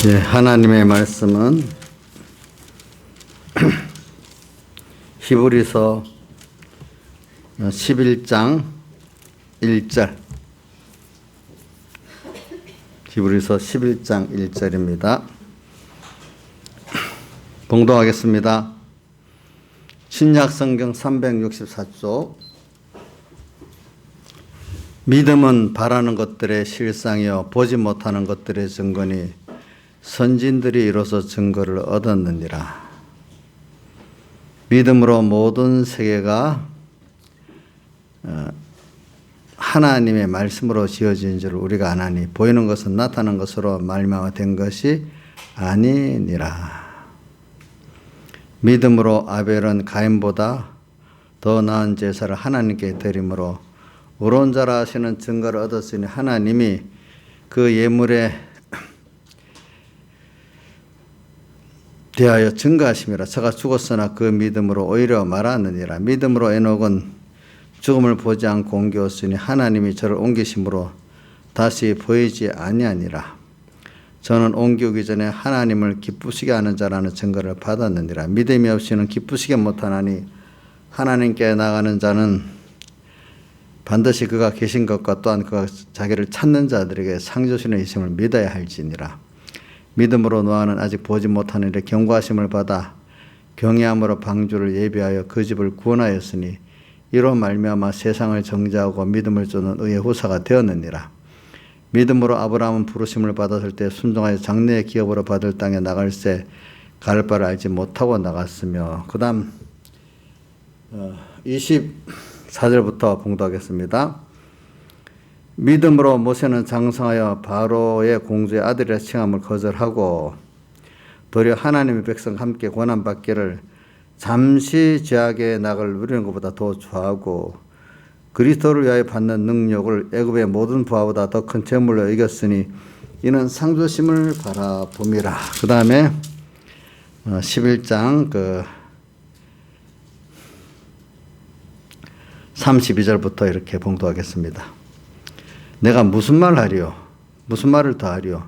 예, 하나님의 말씀은 히브리서 11장 1절, 히브리서 11장 1절입니다. 봉독하겠습니다. 신약성경 364쪽. 믿음은 바라는 것들의 실상이요 보지 못하는 것들의 증거니 선진들이 이로써 증거를 얻었느니라. 믿음으로 모든 세계가 하나님의 말씀으로 지어진 줄 우리가 아나니 보이는 것은 나타난 것으로 말미암아 된 것이 아니니라. 믿음으로 아벨은 가인보다 더 나은 제사를 하나님께 드림으로 의로운 자라 하시는 증거를 얻었으니 하나님이 그 예물에 대하여 증거하심이라. 저가 죽었으나 그 믿음으로 오히려 말하느니라. 믿음으로 에녹은 죽음을 보지 않고 옮겼으니 하나님이 저를 옮기심으로 다시 보이지 아니하니라. 저는 옮기기 전에 하나님을 기쁘시게 하는 자라는 증거를 받았느니라. 믿음이 없이는 기쁘시게 못하나니 하나님께 나가는 자는 반드시 그가 계신 것과 또한 그가 자기를 찾는 자들에게 상 주시는 이심을 믿어야 할지니라. 믿음으로 노아는 아직 보지 못하는 일에 경고하심을 받아 경외함으로 방주를 예비하여 그 집을 구원하였으니 이로 말미암아 세상을 정죄하고 믿음을 쫓는 의의 후사가 되었느니라. 믿음으로 아브라함은 부르심을 받았을 때 순종하여 장래의 기업으로 받을 땅에 나갈새 갈 바를 알지 못하고 나갔으며. 그 다음 24절부터 봉독하겠습니다. 믿음으로 모세는 장성하여 바로의 공주의 아들이라 칭함을 거절하고 도리어 하나님의 백성과 함께 고난받기를 잠시 죄악의 낙을 누리는 것보다 더 좋아하고 그리스도를 위하여 받는 능력을 애굽의 모든 부하보다 더 큰 재물로 이겼으니 이는 상주심을 바라봄이라. 그 다음에 11장 32절부터 이렇게 봉독하겠습니다. 내가 무슨 말 하리요? 무슨 말을 더 하리요?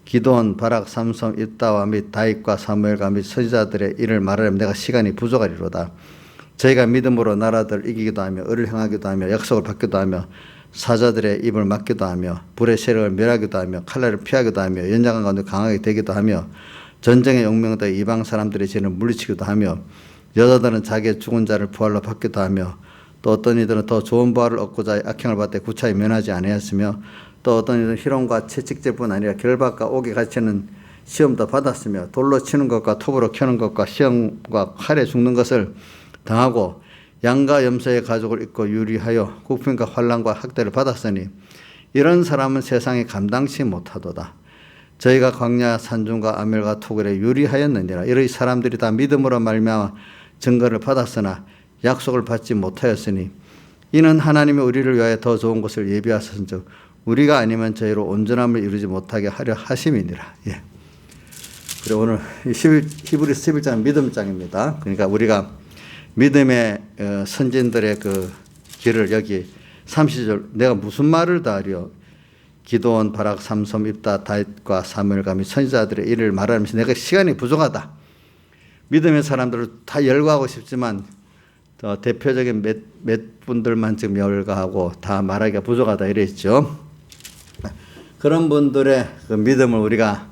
기드온, 바락, 삼손, 입다와 및 다윗과 사무엘과 및 선지자들의 일을 말하려면 내가 시간이 부족하리로다. 저희가 믿음으로 나라들을 이기기도 하며 의를 행하기도 하며 약속을 받기도 하며 사자들의 입을 막기도 하며 불의 세력을 멸하기도 하며 칼날을 피하기도 하며 연장한 가운데 강하게 되기도 하며 전쟁의 용명대 이방 사람들의 죄를 물리치기도 하며 여자들은 자기의 죽은 자를 부활로 받기도 하며 또 어떤 이들은 더 좋은 부활을 얻고자 악행을 받되 구차히 면하지 아니하였으며 또 어떤 이들은 희롱과 채찍질뿐 아니라 결박과 옥에 갇히는 시험도 받았으며 돌로 치는 것과 톱으로 켜는 것과 시험과 칼에 죽는 것을 당하고 양과 염소의 가죽을 입고 유리하여 국빈과 환난과 학대를 받았으니 이런 사람은 세상에 감당치 못하도다. 저희가 광야 산중과 아멜과 토굴에 유리하였느니라. 이러이 사람들이 다 믿음으로 말미암아 증거를 받았으나 약속을 받지 못하였으니 이는 하나님이 우리를 위하여 더 좋은 것을 예비하셨은즉 우리가 아니면 저희로 온전함을 이루지 못하게 하려 하심이니라. 예. 그리고 오늘 히브리서 11장은 믿음장입니다. 그러니까 우리가 믿음의 선진들의 그 길을 여기 30절 내가 무슨 말을 다 하리요? 기드온, 바락, 삼손, 입다, 다윗과 사무엘과 및 선지자들의 일을 말하면서 내가 시간이 부족하다. 믿음의 사람들을 다 열거하고 싶지만 대표적인 몇 분들만 지금 열거하고 다 말하기가 부족하다 이랬죠. 그런 분들의 그 믿음을 우리가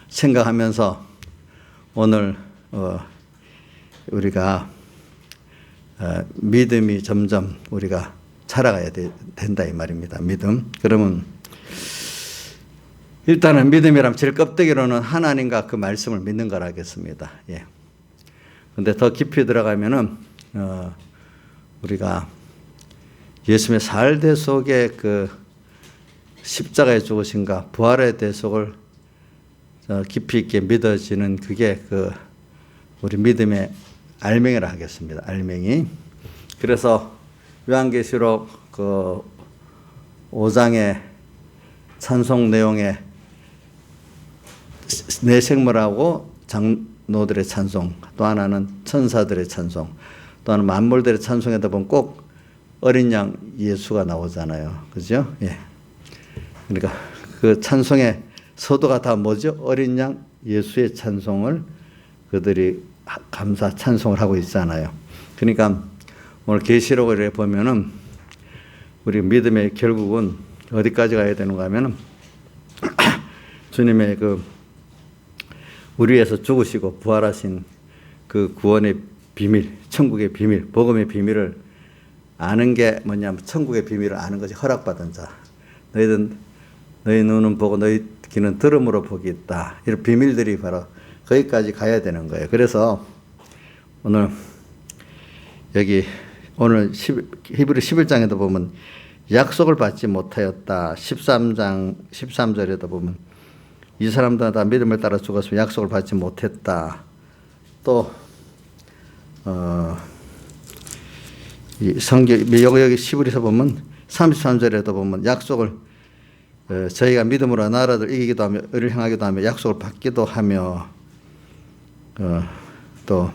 생각하면서 오늘 우리가 믿음이 점점 우리가 자라가야 된다 이 말입니다. 믿음. 그러면 일단은 믿음이라면 제일 껍데기로는 하나님과 그 말씀을 믿는 거라 하겠습니다. 예. 근데 더 깊이 들어가면은 우리가 예수님의 살대 속에 그 십자가의 죽으심과 부활의 대속을 깊이 있게 믿어지는 그게 그 우리 믿음의 알맹이라 하겠습니다. 알맹이. 그래서 요한계시록 그 5장의 찬송 내용에 내 생물하고 장로들의 찬송, 또 하나는 천사들의 찬송, 또 하나는 만물들의 찬송에다 보면 꼭 어린 양 예수가 나오잖아요. 그죠? 예. 그러니까 그 찬송의 서도가 다 뭐죠? 어린 양 예수의 찬송을 그들이 감사 찬송을 하고 있잖아요. 그러니까 오늘 계시록을 보면은 우리 믿음의 결국은 어디까지 가야 되는가 하면은 주님의 그 우리 위해서 죽으시고 부활하신 그 구원의 비밀, 천국의 비밀, 복음의 비밀을 아는 게 뭐냐면 천국의 비밀을 아는 것이 허락받은 자. 너희 눈은 보고 너희 귀는 들음으로 복이 있다. 이런 비밀들이 바로 거기까지 가야 되는 거예요. 그래서 오늘 여기 오늘 히브리 11장에도 보면 약속을 받지 못하였다. 13장 13절에도 보면 이 사람들은 다 믿음을 따라 죽었으면 약속을 받지 못했다. 또 이 성경 여기 11에서 보면 33절에도 보면 약속을 저희가 믿음으로 나라를 이기기도 하며 의를 행하기도 하며 약속을 받기도 하며 또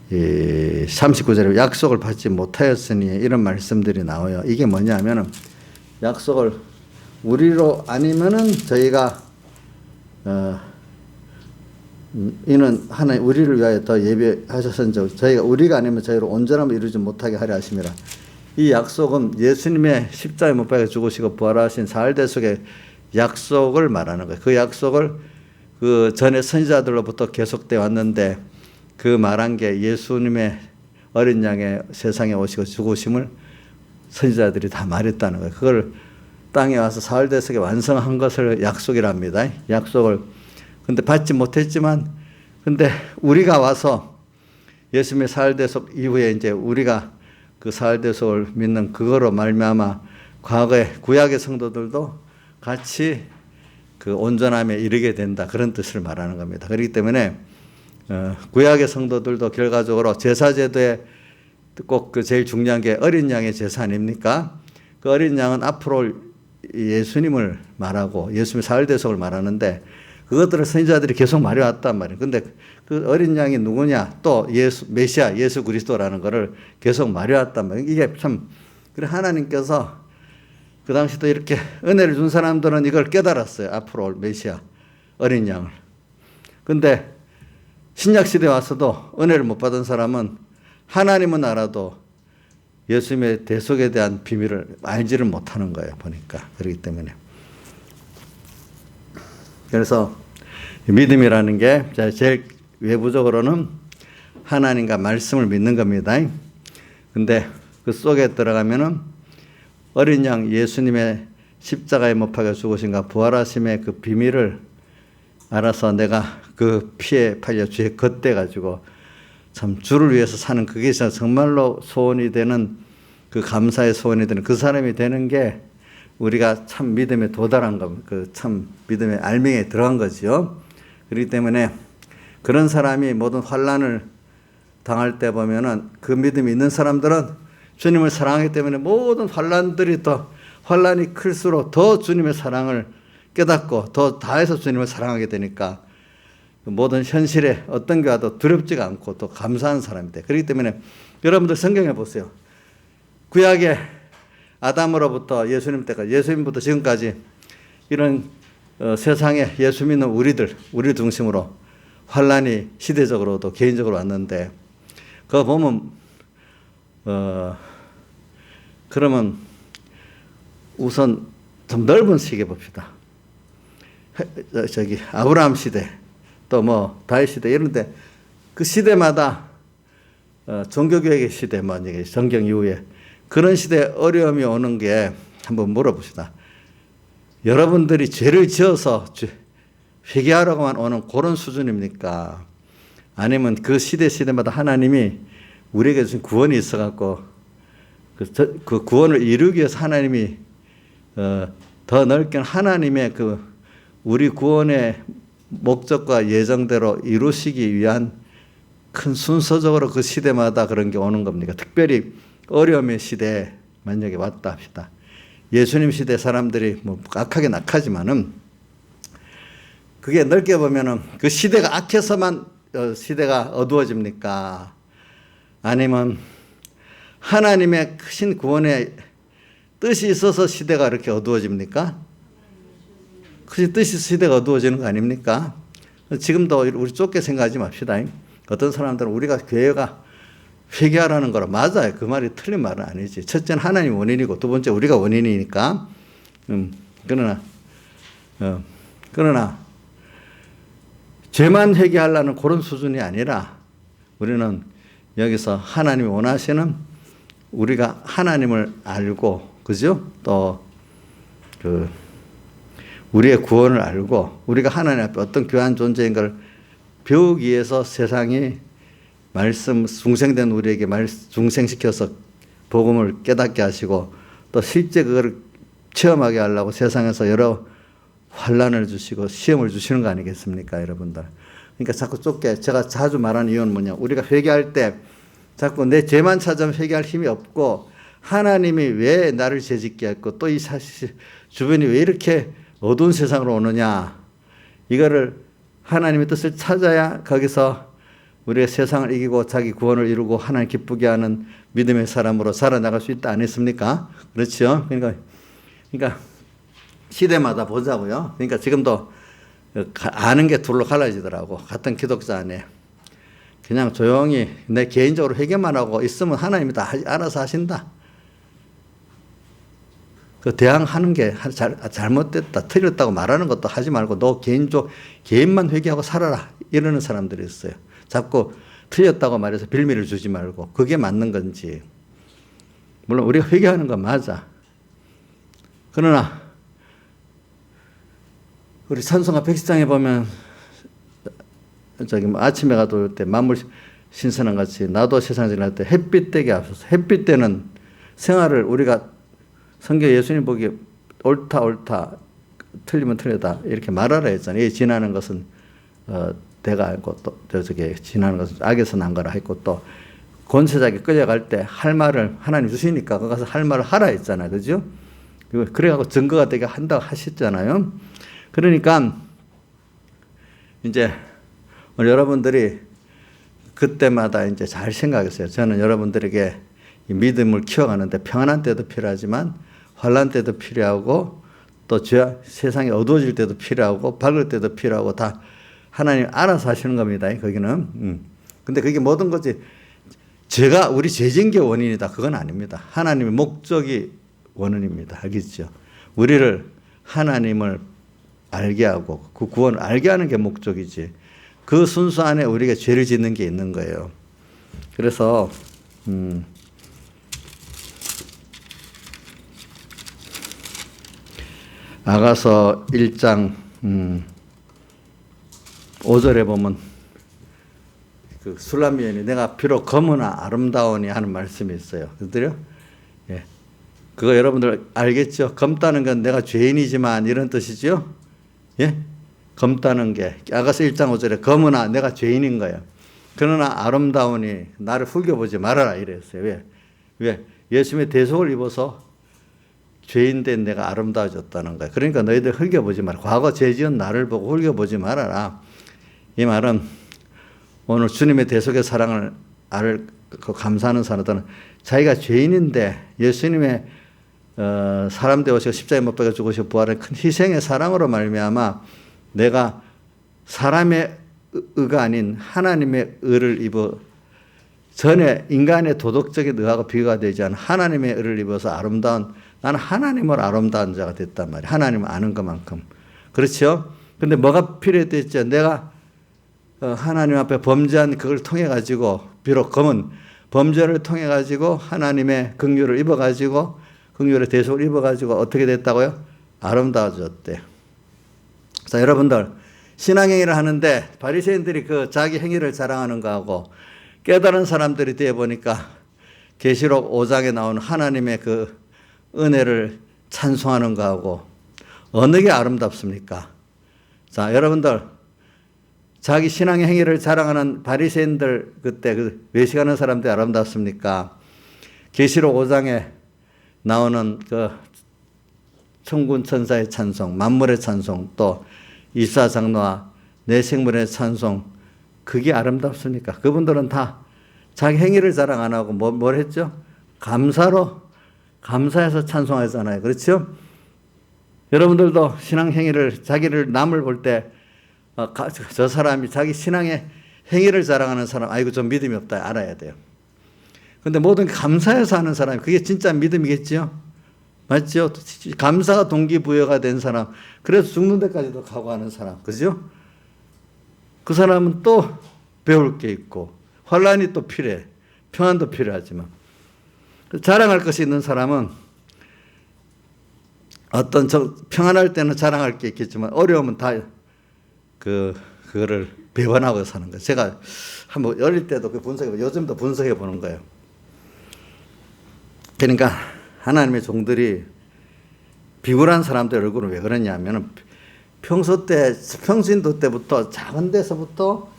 39절에 약속을 받지 못하였으니 이런 말씀들이 나와요. 이게 뭐냐면은 약속을 우리로 아니면은 저희가 이는 하나님 우리를 위하여 더 예비하셨은즉 저희가 우리가 아니면 저희로 온전함을 이루지 못하게 하려 하심이라. 이 약속은 예수님의 십자가에 못 박혀 죽으시고 부활하신 사흘 대속의 약속을 말하는 거예요. 그 약속을 그 전에 선지자들로부터 계속되어 왔는데 그 말한 게 예수님의 어린 양의 세상에 오시고 죽으심을 선지자들이 다 말했다는 거예요. 그걸 땅에 와서 사흘 대속에 완성한 것을 약속이랍니다. 약속을 근데 받지 못했지만 근데 우리가 와서 예수님의 사흘 대속 이후에 이제 우리가 그 사흘 대속을 믿는 그거로 말미암아 과거의 구약의 성도들도 같이 그 온전함에 이르게 된다. 그런 뜻을 말하는 겁니다. 그렇기 때문에 구약의 성도들도 결과적으로 제사제도에 꼭 그 제일 중요한 게 어린 양의 제사 아닙니까? 그 어린 양은 앞으로 예수님을 말하고 예수님의 사흘 대속을 말하는데 그것들을 선지자들이 계속 말해왔단 말이에요. 근데 그 어린 양이 누구냐? 또 메시아, 예수 그리스도라는 것을 계속 말해왔단 말이에요. 이게 참, 그래 하나님께서 그 당시도 이렇게 은혜를 준 사람들은 이걸 깨달았어요. 앞으로 올 메시아, 어린 양을. 근데 신약시대에 와서도 은혜를 못 받은 사람은 하나님은 알아도 예수님의 대속에 대한 비밀을 알지를 못하는 거예요. 보니까. 그렇기 때문에. 그래서 믿음이라는 게 제일 외부적으로는 하나님과 말씀을 믿는 겁니다. 근데 그 속에 들어가면은 어린 양 예수님의 십자가에 못 박혀 죽으신가 부활하심의 그 비밀을 알아서 내가 그 피에 팔려 주에 겉대 가지고 참 주를 위해서 사는 그게 정말로 소원이 되는 그 감사의 소원이 되는 그 사람이 되는 게 우리가 참 믿음에 도달한 것, 그 참 믿음의 알맹이에 들어간 거죠. 그렇기 때문에 그런 사람이 모든 환난을 당할 때 보면은 그 믿음이 있는 사람들은 주님을 사랑하기 때문에 모든 환난들이 더 환난이 클수록 더 주님의 사랑을 깨닫고 더 다해서 주님을 사랑하게 되니까 모든 현실에 어떤 게 와도 두렵지가 않고 또 감사한 사람이 돼. 그렇기 때문에 여러분들 성경에 보세요. 구약의 아담으로부터 예수님 때까지 예수님부터 지금까지 이런 세상에 예수 믿는 우리 중심으로 환란이 시대적으로도 개인적으로 왔는데 그거 보면 그러면 우선 좀 넓은 시계 봅시다. 저기 아브라함 시대 또 뭐 다윗 시대 이런데 그 시대마다 종교개혁의 시대 뭐 정경 이후에 그런 시대에 어려움이 오는 게 한번 물어봅시다. 여러분들이 죄를 지어서 회개하려고만 오는 그런 수준입니까? 아니면 그 시대마다 하나님이 우리에게 주신 구원이 있어갖고 그 구원을 이루기 위해서 하나님이 더 넓게 하나님의 그 우리 구원의 목적과 예정대로 이루시기 위한 큰 순서적으로 그 시대마다 그런 게 오는 겁니까? 특별히 어려움의 시대에 만약에 왔다 합시다. 예수님 시대 사람들이 뭐 악하긴 악하지만은 그게 넓게 보면은 그 시대가 악해서만 시대가 어두워집니까? 아니면 하나님의 크신 구원의 뜻이 있어서 시대가 이렇게 어두워집니까? 그 뜻이 시대가 어두워지는 거 아닙니까? 지금도 우리 좁게 생각하지 맙시다. 어떤 사람들은 우리가 교회가 회개하라는 거라 맞아요. 그 말이 틀린 말은 아니지. 첫째는 하나님 원인이고 두 번째 우리가 원인이니까. 그러나 죄만 회개하려는 그런 수준이 아니라 우리는 여기서 하나님이 원하시는 우리가 하나님을 알고, 그죠? 또 우리의 구원을 알고 우리가 하나님 앞에 어떤 귀한 존재인 걸 배우기 위해서 세상이 말씀 중생된 우리에게 중생시켜서 복음을 깨닫게 하시고 또 실제 그걸 체험하게 하려고 세상에서 여러 환난을 주시고 시험을 주시는 거 아니겠습니까, 여러분들? 그러니까 자꾸 좁게 제가 자주 말하는 이유는 뭐냐? 우리가 회개할 때 자꾸 내 죄만 찾으면 회개할 힘이 없고 하나님이 왜 나를 죄짓게 했고 또 이 사실 주변이 왜 이렇게 어두운 세상으로 오느냐, 이거를 하나님의 뜻을 찾아야 거기서 우리가 세상을 이기고 자기 구원을 이루고 하나님 기쁘게 하는 믿음의 사람으로 살아나갈 수 있다 아니겠습니까? 그렇죠? 그러니까 시대마다 보자고요. 그러니까 지금도 아는 게 둘로 갈라지더라고. 같은 기독자 안에 그냥 조용히 내 개인적으로 회개만 하고 있으면 하나님이 다 알아서 하신다. 그 대항하는 게 잘못됐다, 틀렸다고 말하는 것도 하지 말고 너 개인만 회개하고 살아라, 이러는 사람들이 있어요. 자꾸 틀렸다고 말해서 빌미를 주지 말고 그게 맞는 건지. 물론 우리가 회개하는 건 맞아. 그러나 우리 찬송가 110장에 보면 아침에 가도 올 때 만물 신선한 같이 나도 세상 지날 때 햇빛 되게 앞서서, 햇빛 때는 생활을 우리가 성경 예수님 보기에 옳다 틀리면 틀리다 이렇게 말하라 했잖아요. 지나는 것은 대가 알고 또 저게 지나는 것은 악에서 난 거라 했고 또 권세자에게 끌려갈 때 할 말을 하나님 주시니까 거기 가서 할 말을 하라 했잖아요. 그죠? 그래갖고 증거가 되게 한다고 하셨잖아요. 그러니까 이제 여러분들이 그때마다 이제 잘 생각했어요. 저는 여러분들에게 이 믿음을 키워가는데 평안한 때도 필요하지만 환난 때도 필요하고 또 세상이 어두워질 때도 필요하고 밝을 때도 필요하고 다 하나님 알아서 하시는 겁니다. 거기는. 근데 그게 모든 것이 제가 우리 죄진 게 원인이다, 그건 아닙니다. 하나님의 목적이 원인입니다. 알겠죠? 우리를 하나님을 알게 하고 그 구원을 알게 하는 게 목적이지 그 순수 안에 우리가 죄를 짓는 게 있는 거예요. 그래서 아가서 1장 5절에 보면 그 술람 여인이 내가 비록 검으나 아름다우니 하는 말씀이 있어요. 그들요? 예. 그거 여러분들 알겠죠? 검다는 건 내가 죄인이지만 이런 뜻이죠? 예? 검다는 게 아가서 1장 5절에 검으나 내가 죄인인 거예요. 그러나 아름다우니 나를 훌겨보지 말아라 이랬어요. 왜? 예수님의 대속을 입어서 죄인된 내가 아름다워졌다는 거예요. 그러니까 너희들 훌겨보지 마라. 과거 죄 지은 나를 보고 훌겨보지 말아라. 이 말은 오늘 주님의 대속의 사랑을 감사하는 사람들은 자기가 죄인인데 예수님의 사람 되어서 십자가에 못 박혀 죽으시고 부활한 큰 희생의 사랑으로 말미암아 내가 사람의 의가 아닌 하나님의 의를 입어 전에 인간의 도덕적인 의하고 비교가 되지 않은 하나님의 의를 입어서 아름다운, 나는 하나님을 아름다운 자가 됐단 말이에요. 하나님을 아는 것만큼. 그렇죠? 근데 뭐가 필요했겠죠? 내가 하나님 앞에 범죄한 그걸 통해 가지고 비록 검은 범죄를 통해 가지고 하나님의 긍휼을 입어 가지고 긍휼의 대속을 입어 가지고 어떻게 됐다고요? 아름다워졌대. 자, 여러분들 신앙행위를 하는데 바리새인들이 그 자기 행위를 자랑하는 거하고 깨달은 사람들이 되어 보니까 계시록 5장에 나오는 하나님의 그 은혜를 찬송하는 거하고 어느 게 아름답습니까? 자, 여러분들 자기 신앙의 행위를 자랑하는 바리새인들 그때 그 외식하는 사람들이 아름답습니까? 계시록 5장에 나오는 그 천군 천사의 찬송, 만물의 찬송, 또 이사 장로와 내 생물의 찬송, 그게 아름답습니까? 그분들은 다 자기 행위를 자랑 안 하고 뭘 했죠? 감사해서 찬송하잖아요. 그렇죠? 여러분들도 신앙 행위를 자기를 남을 볼 때 저 사람이 자기 신앙의 행위를 자랑하는 사람 아이고 좀 믿음이 없다 알아야 돼요. 그런데 모든 게 감사해서 하는 사람이 그게 진짜 믿음이겠죠. 맞죠? 감사가 동기부여가 된 사람 그래서 죽는 데까지도 각오하는 사람 그죠? 그 사람은 또 배울 게 있고 환란이 또 필요해. 평안도 필요하지만 자랑할 것이 있는 사람은 어떤 평안할 때는 자랑할 게 있겠지만 어려우면 다 그거를 배반하고 사는 거예요. 제가 한번 어릴 때도 요즘도 분석해 보는 거예요. 그러니까 하나님의 종들이 비굴한 사람들 얼굴은 왜 그러냐면 평신도 때부터 작은 데서부터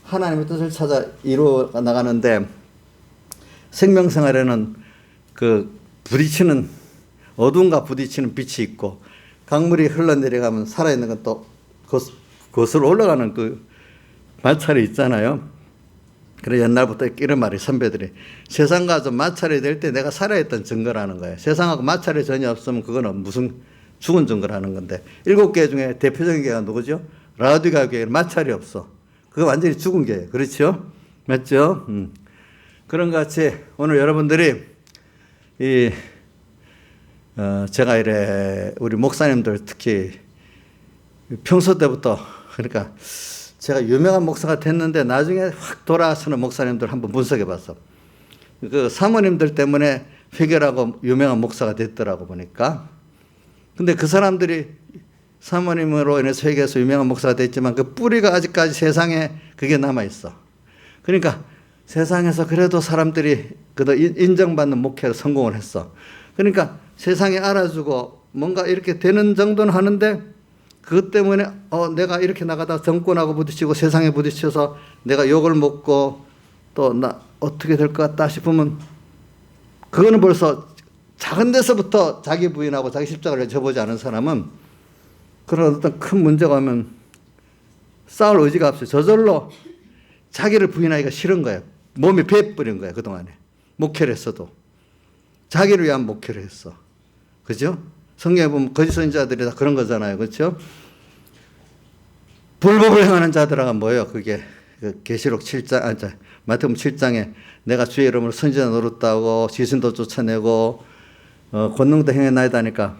하나님의 뜻을 찾아 이루어 나가는데 생명생활에는 어둠과 부딪히는 빛이 있고 강물이 흘러내려가면 살아있는 건 또 거슬러 올라가는 그 마찰이 있잖아요. 그래서 옛날부터 이런 말이 선배들이 세상과 좀 마찰이 될 때 내가 살아있던 증거라는 거예요. 세상하고 마찰이 전혀 없으면 그거는 무슨 죽은 증거라는 건데 7개 중에 대표적인 개가 누구죠? 라우디가 교회는 마찰이 없어. 그거 완전히 죽은 개예요. 그렇죠? 맞죠? 그런 것 같이 오늘 여러분들이 제가 우리 목사님들 특히 평소 때부터 그러니까 제가 유명한 목사가 됐는데 나중에 확 돌아서는 목사님들 한번 분석해 봤어. 그 사모님들 때문에 회개하고 유명한 목사가 됐더라고 보니까. 근데 그 사람들이 사모님으로 인해서 회개해서 유명한 목사가 됐지만 그 뿌리가 아직까지 세상에 그게 남아 있어. 그러니까 세상에서 그래도 사람들이 그래도 인정받는 목회로 성공을 했어. 그러니까 세상에 알아주고 뭔가 이렇게 되는 정도는 하는데 그것 때문에 내가 이렇게 나가다 정권하고 부딪히고 세상에 부딪혀서 내가 욕을 먹고 또 나 어떻게 될 것 같다 싶으면 그거는 벌써 작은 데서부터 자기 부인하고 자기 십자가를 져보지 않은 사람은 그런 어떤 큰 문제가 오면 싸울 의지가 없어요. 저절로 자기를 부인하기가 싫은 거예요. 몸이 배버린 거예요. 그동안에 목회를 했어도 자기를 위한 목회를 했어. 그죠? 성경에 보면 거짓 선지자들이 다 그런 거잖아요. 그렇죠? 불법을 행하는 자들아가 뭐예요? 그게 계시록 7장, 마태복음 7장에 내가 주의 이름으로 선지자 노릇하고 귀신도 쫓아내고 권능도 행해나이다 하니까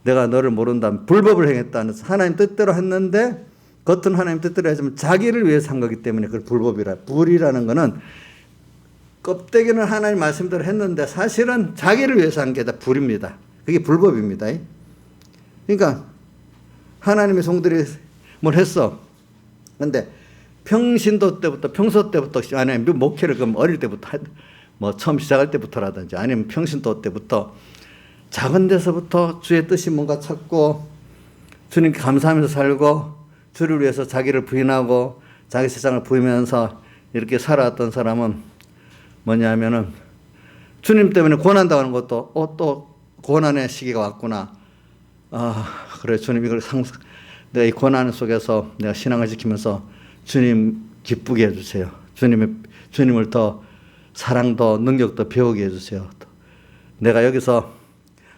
내가 너를 모른다. 불법을 행했다는 하나님 뜻대로 했는데 겉은 하나님 뜻대로 하지만 자기를 위해서 한 거기 때문에 그걸 불이라는 거는 껍데기는 하나님 말씀대로 했는데 사실은 자기를 위해서 한 게 다 불입니다. 그게 불법입니다. 그러니까 하나님의 종들이 뭘 했어. 그런데 평소 때부터 아니면 목회를 그럼 어릴 때부터 뭐 처음 시작할 때부터라든지 아니면 평신도 때부터 작은 데서부터 주의 뜻이 뭔가 찾고 주님께 감사하면서 살고 주를 위해서 자기를 부인하고 자기 세상을 부이면서 이렇게 살아왔던 사람은 뭐냐면은 주님 때문에 고난당하는 것도 또 고난의 시기가 왔구나. 그래 주님 이걸 내가 이 고난 속에서 내가 신앙을 지키면서 주님 기쁘게 해주세요. 주님을 더 사랑도 능력도 배우게 해주세요. 내가 여기서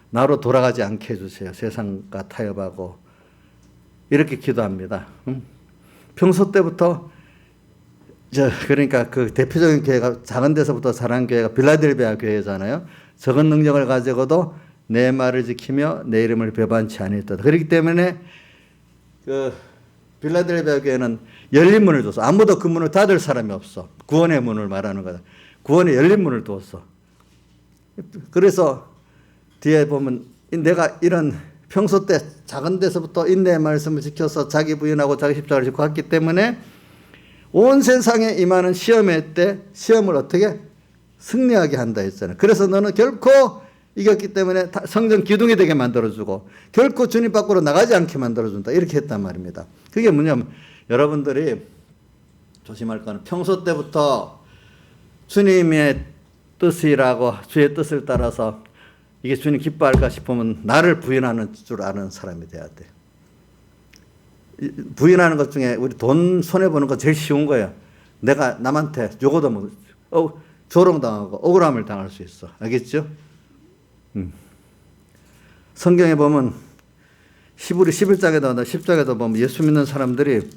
나로 돌아가지 않게 해주세요. 세상과 타협하고 이렇게 기도합니다. 평소 때부터 그러니까 그 대표적인 교회가 작은 데서부터 자란 교회가 빌라델비아 교회잖아요. 적은 능력을 가지고도 내 말을 지키며 내 이름을 배반치 아니했다. 그렇기 때문에 그 빌라델비아 교회는 열린 문을 줬어. 아무도 그 문을 닫을 사람이 없어. 구원의 문을 말하는 거다. 구원의 열린 문을 두었어. 그래서 뒤에 보면 내가 이런 평소 때 작은 데서부터 인내의 말씀을 지켜서 자기 부인하고 자기 십자가를 지고 갔기 때문에 온 세상에 임하는 시험의 때 시험을 어떻게 승리하게 한다 했잖아요. 그래서 너는 결코 이겼기 때문에 성전 기둥이 되게 만들어주고 결코 주님 밖으로 나가지 않게 만들어준다. 이렇게 했단 말입니다. 그게 뭐냐면 여러분들이 조심할 거는 평소 때부터 주님의 뜻이라고 주의 뜻을 따라서 이게 주님 기뻐할까 싶으면 나를 부인하는 줄 아는 사람이 돼야 돼. 부인하는 것 중에 우리 돈 손해보는 거 제일 쉬운 거예요. 내가 남한테 요거도 뭐 조롱당하고 억울함을 당할 수 있어. 알겠죠? 성경에 보면 히브리 11장에도 10장에도 보면 예수 믿는 사람들이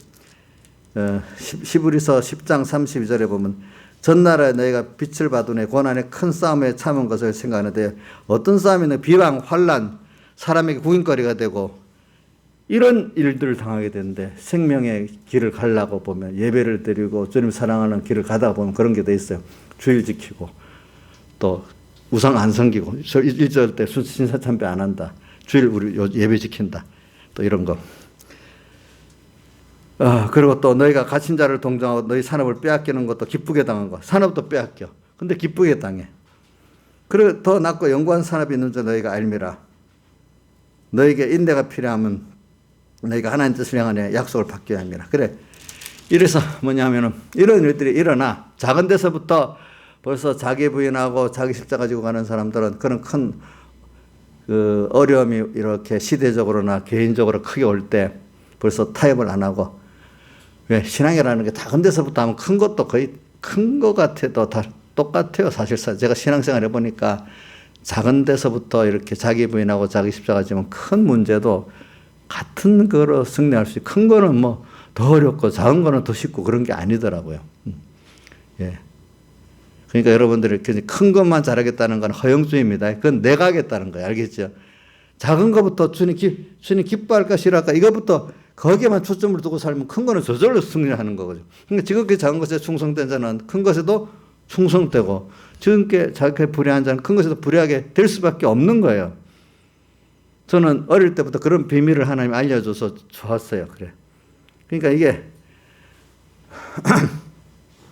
히브리서 10장 32절에 보면 전나라에 너희가 빛을 받으니 고난의 큰 싸움에 참은 것을 생각하는데 어떤 싸움이냐 비방 환난 사람에게 구김거리가 되고 이런 일들을 당하게 되는데 생명의 길을 가려고 보면 예배를 드리고 주님 사랑하는 길을 가다가 보면 그런 게 돼 있어요. 주일 지키고 또 우상 안 섬기고 일절 때 신사 참배 안 한다. 주일 우리 예배 지킨다. 또 이런 거. 그리고 또 너희가 갇힌 자를 동정하고 너희 산업을 빼앗기는 것도 기쁘게 당한 거. 산업도 빼앗겨. 근데 기쁘게 당해. 그리고 더 낫고 영구한 산업이 있는 줄 너희가 알미라. 너희에게 인내가 필요하면 너희가 하나님 뜻을 향하여 약속을 받게 합니다. 그래. 이래서 뭐냐면은 이런 일들이 일어나 작은 데서부터 벌써 자기 부인하고 자기 십자가 지고 가는 사람들은 그런 큰 그 어려움이 이렇게 시대적으로나 개인적으로 크게 올 때 벌써 타협을 안 하고 왜 신앙이라는 게 작은 데서부터 하면 큰 것도 거의 큰 것 같아도 다 똑같아요. 사실상 제가 신앙생활 해보니까 작은 데서부터 이렇게 자기 부인하고 자기 십자가 지면 큰 문제도 같은 거로 승리할 수 있고 큰 거는 뭐 더 어렵고 작은 거는 더 쉽고 그런 게 아니더라고요. 예. 그러니까 여러분들이 큰 것만 잘하겠다는 건 허영주의입니다. 그건 내가 하겠다는 거예요. 알겠죠? 작은 것부터 주님 기뻐할까 싫어할까 이것부터 거기에만 초점을 두고 살면 큰 거는 저절로 승리하는 거거든요. 그러니까 지극히 작은 것에 충성된 자는 큰 것에도 충성되고 지극히 자기 불의한 자는 큰 것에도 불의하게 될 수밖에 없는 거예요. 저는 어릴 때부터 그런 비밀을 하나님이 알려줘서 좋았어요. 그래. 그러니까 이게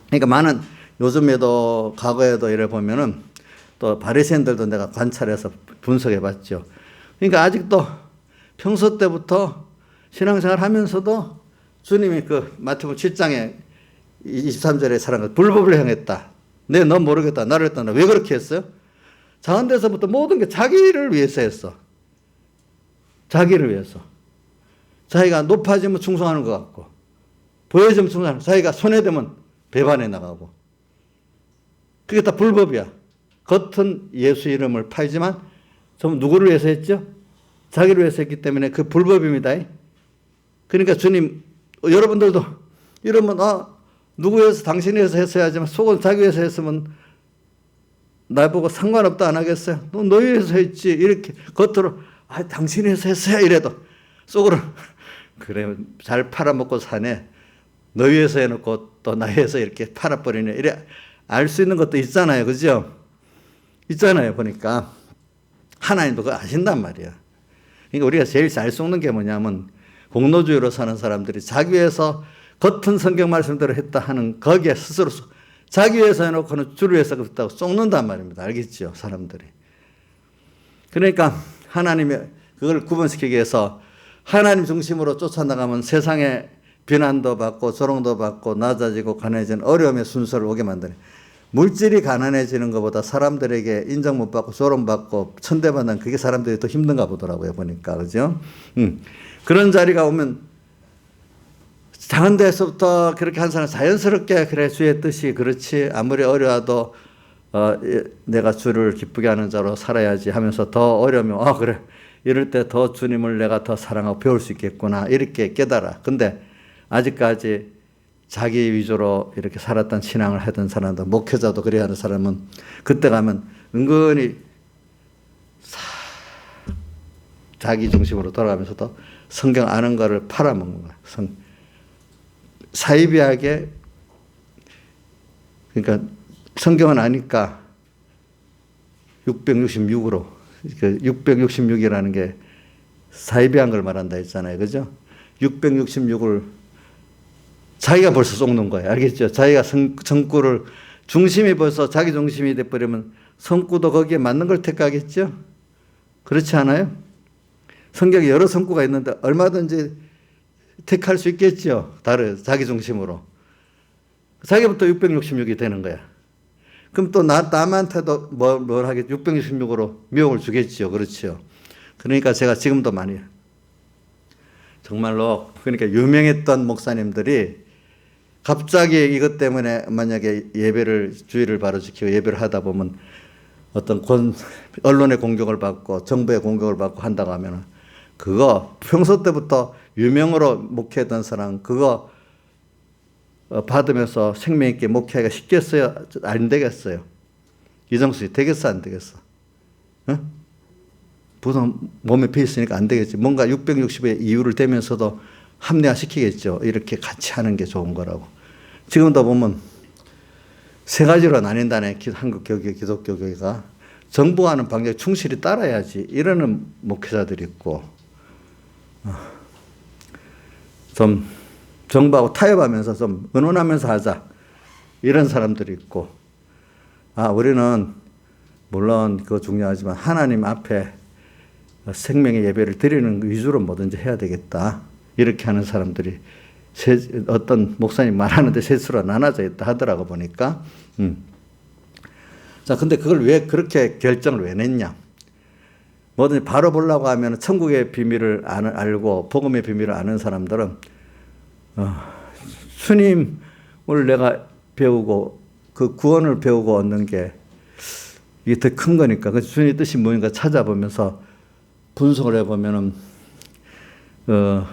그러니까 많은 요즘에도 과거에도 이래 보면은 또 바리새인들도 내가 관찰해서 분석해 봤죠. 그러니까 아직도 평소 때부터 신앙생활 하면서도 주님이 그 마태복음 7장에 23절에 사랑을 불법을 행했다. 너 모르겠다. 나를 떠나. 왜 그렇게 했어요? 작은 데서부터 모든 게 자기를 위해서 했어. 자기를 위해서. 자기가 높아지면 충성하는 것 같고 보여지면 충성하는 것 같고 자기가 손해되면 배반해 나가고 그게 다 불법이야. 겉은 예수 이름을 팔지만 좀 누구를 위해서 했죠? 자기를 위해서 했기 때문에 그 불법입니다. 그러니까 주님 여러분들도 이러면 누구 위해서 당신이 위해서 했어야지만 속은 자기 위해서 했으면 나보고 상관없다 안 하겠어요? 너 위해서 했지. 이렇게 겉으로 당신이 위해서 했어야 이래도 속으로 그래 잘 팔아먹고 사네. 너 위해서 해놓고 또 나 위해서 이렇게 팔아버리네. 이래 알 수 있는 것도 있잖아요. 그죠? 있잖아요. 보니까 하나님도 그거 아신단 말이야. 그러니까 우리가 제일 잘 속는 게 뭐냐면 공로주의로 사는 사람들이 자기 위해서 겉은 성경 말씀대로 했다 하는 거기에 스스로 자기 위해서 해놓고는 주를 위해서 그렇다고 속는단 말입니다. 알겠죠? 사람들이. 그러니까 하나님이 그걸 구분시키기 위해서 하나님 중심으로 쫓아나가면 세상에 비난도 받고 조롱도 받고 낮아지고 가난해지는 어려움의 순서를 오게 만드는 물질이 가난해지는 것보다 사람들에게 인정 못 받고 조롱받고 천대받는 그게 사람들이 더 힘든가 보더라고요. 보니까. 그죠? 그런 자리가 오면 작은 데서부터 그렇게 한 사람 자연스럽게 그래 주의 뜻이 그렇지 아무리 어려워도 내가 주를 기쁘게 하는 자로 살아야지 하면서 더 어려우면 그래 이럴 때 더 주님을 내가 더 사랑하고 배울 수 있겠구나 이렇게 깨달아. 근데 아직까지 자기 위주로 이렇게 살았던 신앙을 하던 사람도 목회자도 그래야 하는 사람은 그때 가면 은근히 자기 중심으로 돌아가면서도 성경 아는 거를 팔아먹는 거야. 사이비하게 그러니까 성경은 아니까 666으로 666이라는 게 사이비한 걸 말한다 했잖아요. 그죠? 666을 자기가 벌써 쏟는 거예요. 알겠죠? 자기가 성구를 중심이 벌써 자기 중심이 돼버리면 성구도 거기에 맞는 걸 택하겠죠? 그렇지 않아요? 성경에 여러 성구가 있는데 얼마든지 택할 수 있겠죠? 자기 중심으로. 자기부터 666이 되는 거야. 그럼 또 남한테도 뭘 하겠죠? 666으로 미혹을 주겠죠. 그렇죠. 그러니까 제가 지금도 많이 정말로 그러니까 유명했던 목사님들이 갑자기 이것 때문에 만약에 주의를 바로 지키고 예배를 하다 보면 어떤 언론의 공격을 받고 정부의 공격을 받고 한다고 하면 그거 평소 때부터 유명으로 목회했던 사람 그거 받으면서 생명 있게 목회하기가 쉽겠어요? 안 되겠어요? 이정수 씨 되겠어 안 되겠어? 응? 부상 몸에 배 있으니까 안 되겠지. 뭔가 660의 이유를 대면서도 합리화시키겠죠. 이렇게 같이 하는 게 좋은 거라고. 지금도 보면 세 가지로 나뉜다네. 한국 교회, 기독교 교회가. 정부가 하는 방향에 충실히 따라야지. 이러는 목회자들이 있고, 좀 정부하고 타협하면서 좀 의논하면서 하자. 이런 사람들이 있고, 우리는 물론 그거 중요하지만 하나님 앞에 생명의 예배를 드리는 위주로 뭐든지 해야 되겠다. 이렇게 하는 사람들이 어떤 목사님 말하는데 셋으로 나눠져 있다 하더라고 보니까. 자, 근데 그걸 왜 그렇게 결정을 왜 냈냐? 뭐든지 바로 보려고 하면 천국의 비밀을 알고 복음의 비밀을 아는 사람들은 주님을 내가 배우고 그 구원을 배우고 얻는 게 이게 더 큰 거니까 그 주님의 뜻이 뭔가 찾아보면서 분석을 해보면은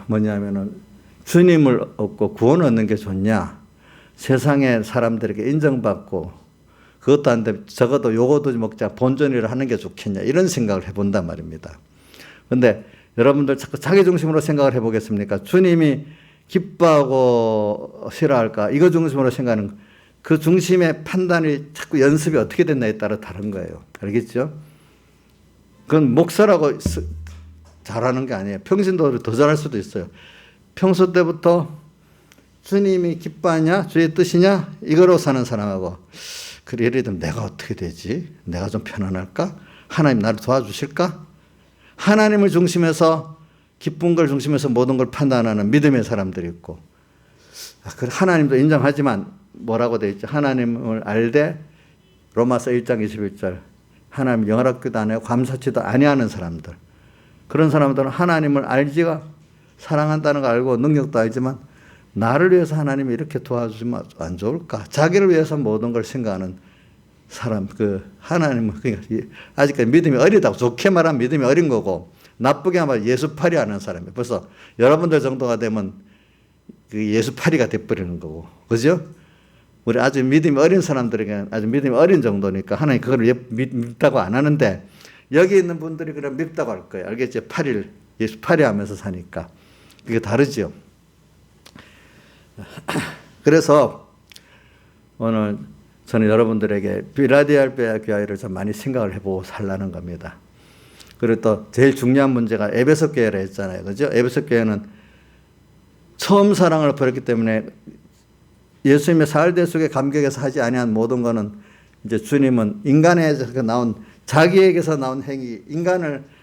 뭐냐면은 주님을 얻고 구원 얻는 게 좋냐? 세상의 사람들에게 인정받고 그것도 안 돼. 적어도 요거도 먹자. 본전이를 하는 게 좋겠냐. 이런 생각을 해본단 말입니다. 그런데 여러분들 자꾸 자기 중심으로 생각을 해보겠습니까? 주님이 기뻐하고 싫어할까? 이거 중심으로 생각하는 그 중심의 판단이 자꾸 연습이 어떻게 됐나에 따라 다른 거예요. 알겠죠? 그건 목사라고 잘하는 게 아니에요. 평신도를 더 잘할 수도 있어요. 평소 때부터 주님이 기뻐하냐? 주의 뜻이냐? 이거로 사는 사람하고 그래 예를 들면 내가 어떻게 되지? 내가 좀 편안할까? 하나님 나를 도와주실까? 하나님을 중심에서 기쁜 걸 중심에서 모든 걸 판단하는 믿음의 사람들이 있고 그래 하나님도 인정하지만 뭐라고 돼 있죠? 하나님을 알되 로마서 1장 21절 하나님 영원학교도 안 하고 감사치도 아니하는 사람들 그런 사람들은 하나님을 알지가 사랑한다는 걸 알고 능력도 알지만 나를 위해서 하나님이 이렇게 도와주면 안 좋을까? 자기를 위해서 모든 걸 생각하는 사람, 하나님은, 아직까지 믿음이 어리다고, 좋게 말하면 믿음이 어린 거고, 나쁘게 말하면 예수파리 하는 사람이에요. 벌써 여러분들 정도가 되면 그 예수파리가 돼버리는 거고, 그죠? 우리 아주 믿음이 어린 사람들에게는 아주 믿음이 어린 정도니까 하나님 그걸 믿다고 안 하는데, 여기 있는 분들이 그럼 밉다고 할 거예요. 알겠죠? 예수파리 하면서 사니까. 그게 다르죠. 그래서 오늘 저는 여러분들에게 빌라델피아 교회를 좀 많이 생각을 해보고 살라는 겁니다. 그리고 또 제일 중요한 문제가 에베소 교회라 했잖아요. 그죠? 에베소 교회는 처음 사랑을 버렸기 때문에 예수님의 사흘대 속에 감격해서 하지 아니한 모든 거는 이제 주님은 인간에서 나온 자기에게서 나온 행위,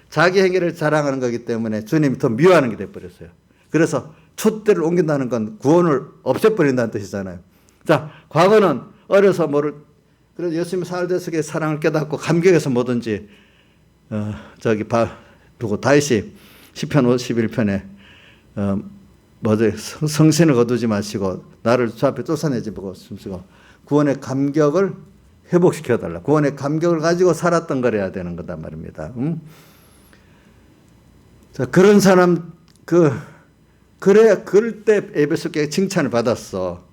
자기 행위를 자랑하는 거기 때문에 주님이 더 미워하는 게 돼버렸어요. 그래서 촛대를 옮긴다는 건 구원을 없애버린다는 뜻이잖아요. 자, 과거는 어려서 그래서 예수님 사흘대 속에 사랑을 깨닫고 감격해서 뭐든지, 다윗이 시편 51편에, 성신을 거두지 마시고, 나를 주 앞에 쫓아내지 보고 숨쉬고, 구원의 감격을 회복시켜달라. 구원의 감격을 가지고 살았던 거래야 되는 거단 말입니다. 자, 그런 사람, 그럴 때 에베소 교회가 칭찬을 받았어.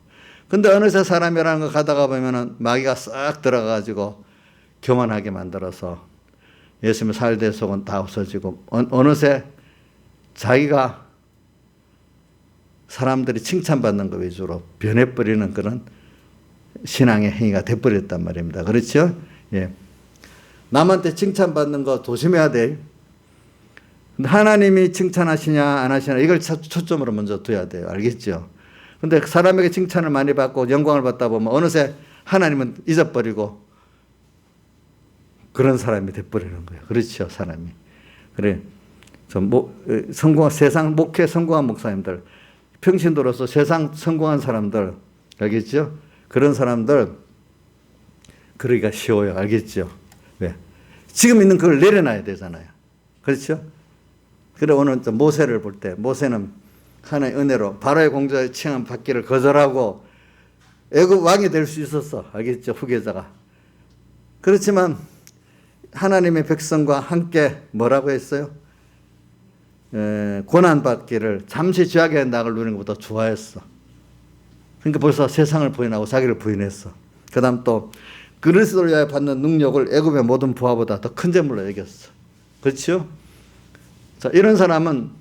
근데 어느새 사람이라는 거 가다가 보면은 마귀가 싹 들어가가지고 교만하게 만들어서 예수님의 사흘대 속은 다 없어지고 어느새 자기가 사람들이 칭찬받는 거 위주로 변해버리는 그런 신앙의 행위가 돼버렸단 말입니다. 그렇죠? 예. 남한테 칭찬받는 거 조심해야 돼. 하나님이 칭찬하시냐 안 하시냐 이걸 초점으로 먼저 둬야 돼요. 알겠죠? 근데 사람에게 칭찬을 많이 받고 영광을 받다 보면 어느새 하나님은 잊어버리고 그런 사람이 돼버리는 거예요. 그렇죠, 사람이. 그래, 세상 목회 성공한 목사님들, 평신도로서 세상 성공한 사람들, 알겠죠? 그런 사람들 그러기가 쉬워요. 알겠죠? 왜? 지금 있는 그걸 내려놔야 되잖아요. 그렇죠? 그래 오늘 모세를 볼 때 모세는 하나의 은혜로 바로의 공자의 칭함 받기를 거절하고 애굽 왕이 될 수 있었어. 알겠죠? 후계자가. 그렇지만 하나님의 백성과 함께 뭐라고 했어요? 고난받기를 잠시 죄악의 낙을 누리는 것보다 좋아했어. 그러니까 벌써 세상을 부인하고 자기를 부인했어. 그 다음 또 그리스도를 위하여 받는 능력을 애굽의 모든 부하보다 더 큰 재물로 여겼어. 그렇죠? 자, 이런 사람은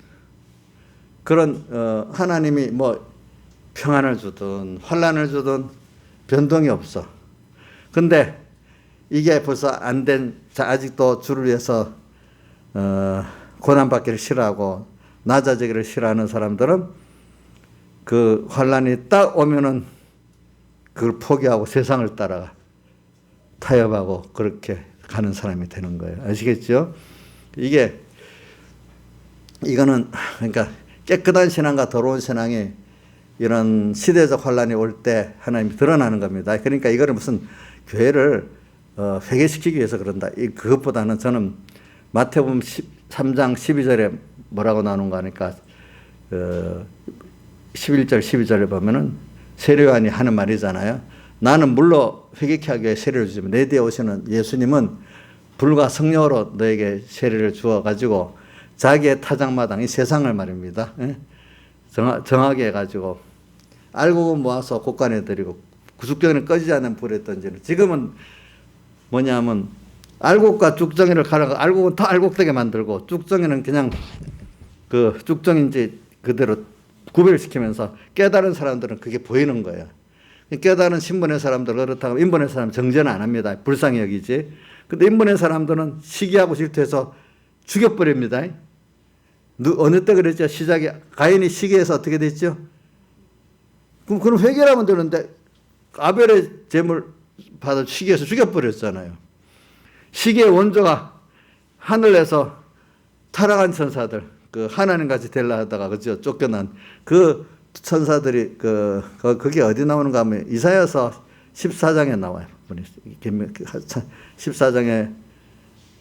그런 하나님이 뭐 평안을 주든 환난을 주든 변동이 없어. 근데 이게 벌써 안 된, 아직도 주를 위해서 고난받기를 싫어하고 낮아지기를 싫어하는 사람들은 그 환난이 딱 오면은 그걸 포기하고 세상을 따라가 타협하고 그렇게 가는 사람이 되는 거예요. 아시겠죠? 이거는 그러니까 깨끗한 신앙과 더러운 신앙이 이런 시대적 환란이 올 때 하나님이 드러나는 겁니다. 그러니까 이거를 무슨 교회를 회개시키기 위해서 그런다. 그것보다는 저는 마태복음 3장 12절에 뭐라고 나오는가 하니까 11절 12절에 보면은 세례요한이 하는 말이잖아요. 나는 물로 회개케 하기 위해 세례를 주지만 내 뒤에 오시는 예수님은 불과 성령으로 너에게 세례를 주어가지고 자기의 타작마당 이 세상을 말입니다. 정하게 해가지고 알곡은 모아서 곳간에 드리고 구숙정에는 꺼지지 않는 불에 던지는. 지금은 뭐냐면 알곡과 쭉정이를 갈아가 알곡은 더 알곡되게 만들고 쭉정이는 그냥 그 쭉정인지 그대로 구별시키면서 깨달은 사람들은 그게 보이는 거예요. 깨달은 신분의 사람들 그렇다고 인본의 사람 정죄는 안 합니다. 불쌍히 여기지. 근데 인본의 사람들은 시기하고 질투해서 죽여버립니다. 어느 때 그랬죠? 시작이 가인이 시기해서 어떻게 됐죠? 그럼 회개하면 되는데 아벨의 제물 받아 시기해서 죽여버렸잖아요. 시기의 원조가 하늘에서 타락한 천사들, 그 하나님같이 되려 하다가 그죠? 쫓겨난 그 천사들이 그게 어디 나오는가 하면 이사야서 14장에 나와요. 14장에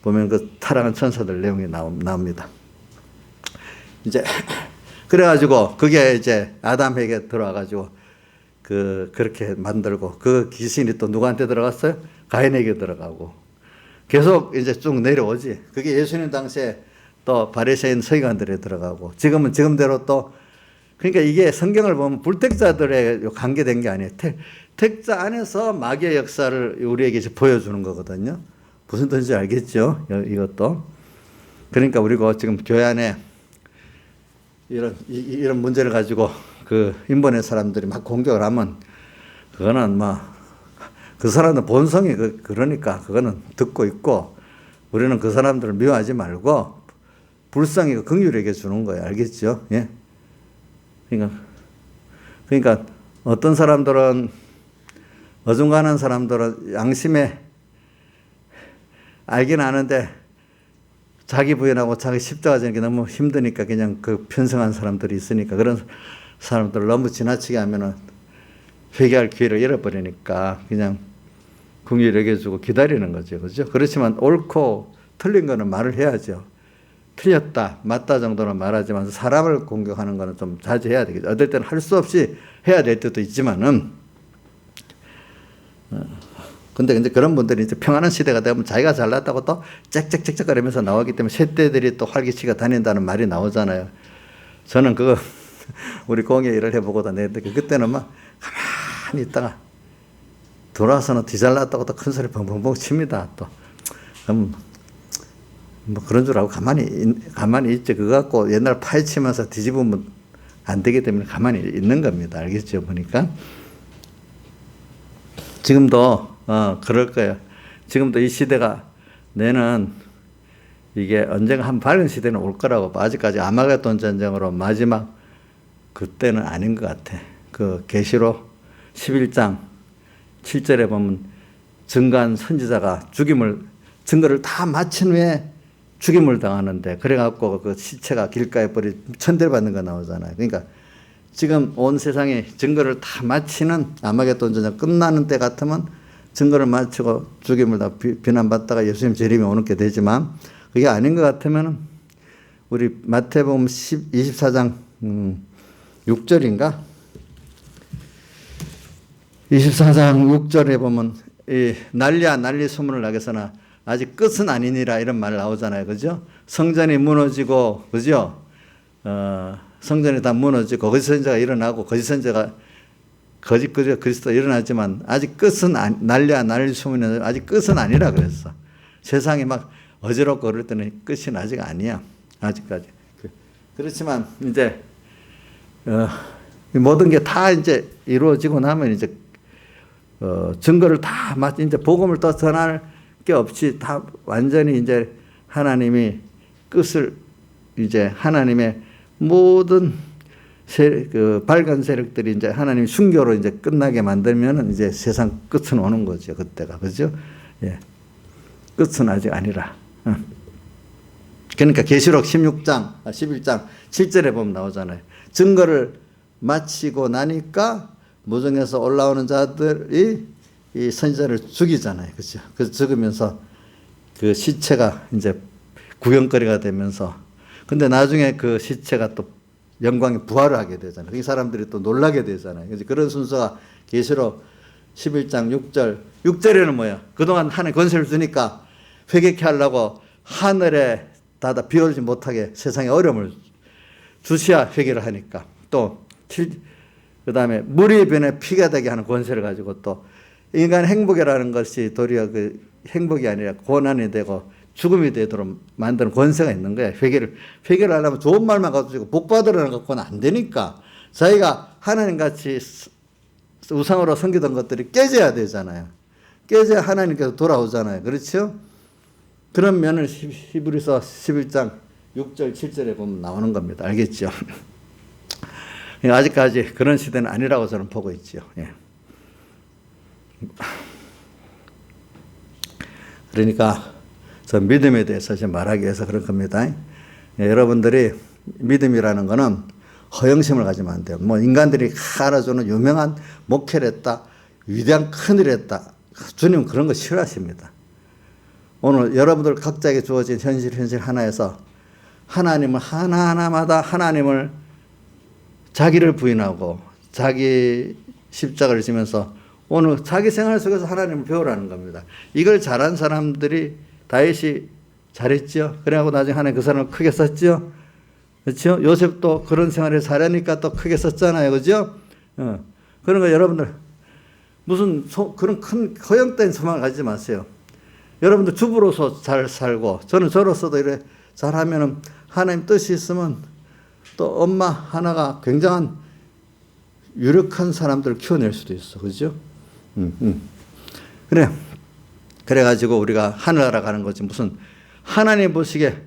보면 그 타락한 천사들 내용이 나옵니다. 이제 그래가지고 그게 이제 아담에게 들어와가지고 그렇게 만들고 그 귀신이 또 누구한테 들어갔어요? 가인에게 들어가고 계속 이제 쭉 내려오지. 그게 예수님 당시에 또 바리새인 서기관들에 들어가고 지금은 지금대로 또 그러니까 이게 성경을 보면 불택자들에 관계된 게 아니에요. 택자 안에서 마귀의 역사를 우리에게 이제 보여주는 거거든요. 무슨 뜻인지 알겠죠? 이것도. 그러니까 우리가 지금 교회 안에 이런 문제를 가지고 그 인본의 사람들이 막 공격을 하면 그거는 그 사람들 본성이 그러니까 그거는 듣고 있고 우리는 그 사람들을 미워하지 말고 불쌍히 긍휼에게 주는 거예요. 알겠죠? 예. 그러니까 어떤 사람들은 어중간한 사람들은 양심에 알긴 아는데 자기 부인하고 자기 십자가 지는 게 너무 힘드니까 그냥 그 편성한 사람들이 있으니까 그런 사람들을 너무 지나치게 하면은 회개할 기회를 잃어버리니까 그냥 긍휼히 여겨주고 기다리는 거죠. 그죠? 그렇지만 옳고 틀린 거는 말을 해야죠. 틀렸다, 맞다 정도는 말하지만 사람을 공격하는 거는 좀 자제해야 되겠죠. 어떨 때는 할 수 없이 해야 될 때도 있지만은 근데 이제 그런 분들이 이제 평안한 시대가 되면 자기가 잘났다고 또 짹짹짹짹거리면서 나오기 때문에 셋대들이 또 활기치가 다닌다는 말이 나오잖아요. 저는 그거 우리 공예 일을 해보고도 내는데 그때는 막 가만히 있다가 돌아서는 뒤잘났다고 또 큰 소리 벙벙벙 칩니다. 또 뭐 그런 줄 알고 가만히 있지. 그거 갖고 옛날 파헤치면서 뒤집으면 안 되기 때문에 가만히 있는 겁니다. 알겠죠? 보니까 지금도 그럴 거예요. 지금도 이 시대가 내는 이게 언젠가 한 밝은 시대는 올 거라고 봐. 아직까지 아마겟돈 전쟁으로 마지막 그때는 아닌 것 같아. 그 계시록 11장 7절에 보면 증거한 선지자가 증거를 다 마친 후에 죽임을 당하는데 그래갖고 그 시체가 길가에 버리 천대를 받는 거 나오잖아요. 그러니까 지금 온 세상에 증거를 다 마치는 아마겟돈 전쟁 끝나는 때 같으면 증거를 마치고 죽임을 다 비난받다가 예수님 재림이 오는 게 되지만 그게 아닌 것 같으면 우리 마태복음 24장 6절인가? 24장 6절에 보면 이 난리야 난리 소문을 나겠으나 아직 끝은 아니니라 이런 말 나오잖아요. 그죠? 성전이 무너지고 그죠? 성전이 다 무너지고 거짓 선지자가 일어나고 거짓 선지자가 거짓 그리스도가 일어나지만 아직 끝은 난리 소문이 아직 끝은 아니라 그랬어. 세상이 막 어지럽고 그럴 때는 끝이 아직 아니야. 아직까지. 그렇지만 이제 모든 게 다 이제 이루어지고 나면 이제 증거를 다 이제 복음을 더 전할 게 없이 다 완전히 이제 하나님이 끝을 이제 하나님의 모든 밝은 세력들이 이제 하나님 순교로 이제 끝나게 만들면은 이제 세상 끝은 오는 거죠. 그때가. 그죠? 예. 끝은 아직 아니라. 그러니까 계시록 11장 7절에 보면 나오잖아요. 증거를 마치고 나니까 무정에서 올라오는 자들이 이 선지자를 죽이잖아요. 그죠? 그래서 죽으면서 그 시체가 이제 구경거리가 되면서 근데 나중에 그 시체가 또 영광의 부활을 하게 되잖아요. 이 사람들이 또 놀라게 되잖아요. 그래서 그런 순서가 계시록 11장 6절에는 뭐야? 그동안 하나님 권세를 주니까 회개케 하려고 하늘에 닫아 비오지 못하게 세상에 어려움을 주시야 회개를 하니까 또 그 다음에 물이 변해 피가 되게 하는 권세를 가지고 또 인간 행복이라는 것이 도리어 그 행복이 아니라 고난이 되고 죽음이 되도록 만드는 권세가 있는 거예요. 회개를 하려면 좋은 말만 가지고 복 받으려는 것과는 안 되니까 자기가 하나님같이 우상으로 섬기던 것들이 깨져야 되잖아요. 깨져야 하나님께서 돌아오잖아요. 그렇죠? 그런 면을 히브리서 11장 6절 7절에 보면 나오는 겁니다. 알겠죠? 아직까지 그런 시대는 아니라고 저는 보고 있죠. 예. 그러니까 저 믿음에 대해서 지금 말하기 위해서 그런 겁니다. 예, 여러분들이 믿음이라는 거는 허영심을 가지면 안 돼요. 뭐 인간들이 알아주는 유명한 목회를 했다, 위대한 큰일을 했다. 주님은 그런 거 싫어하십니다. 오늘 여러분들 각자에게 주어진 현실 하나에서 하나님을 하나하나마다 하나님을 자기를 부인하고 자기 십자가를 지면서 오늘 자기 생활 속에서 하나님을 배우라는 겁니다. 이걸 잘한 사람들이 다윗이 잘했죠. 그래갖고 나중에 하나님 그 사람을 크게 썼죠. 그렇죠? 요셉도 그런 생활을 잘하니까 또 크게 썼잖아요. 그죠? 그런 거 여러분들 무슨 그런 큰 허영된 소망을 가지지 마세요. 여러분들 주부로서 잘 살고 저는 저로서도 이래 잘하면은 하나님 뜻이 있으면 또 엄마 하나가 굉장한 유력한 사람들을 키워낼 수도 있어. 그죠? 그래가지고 우리가 하늘나라 가는 거지. 무슨 하나님 보시기에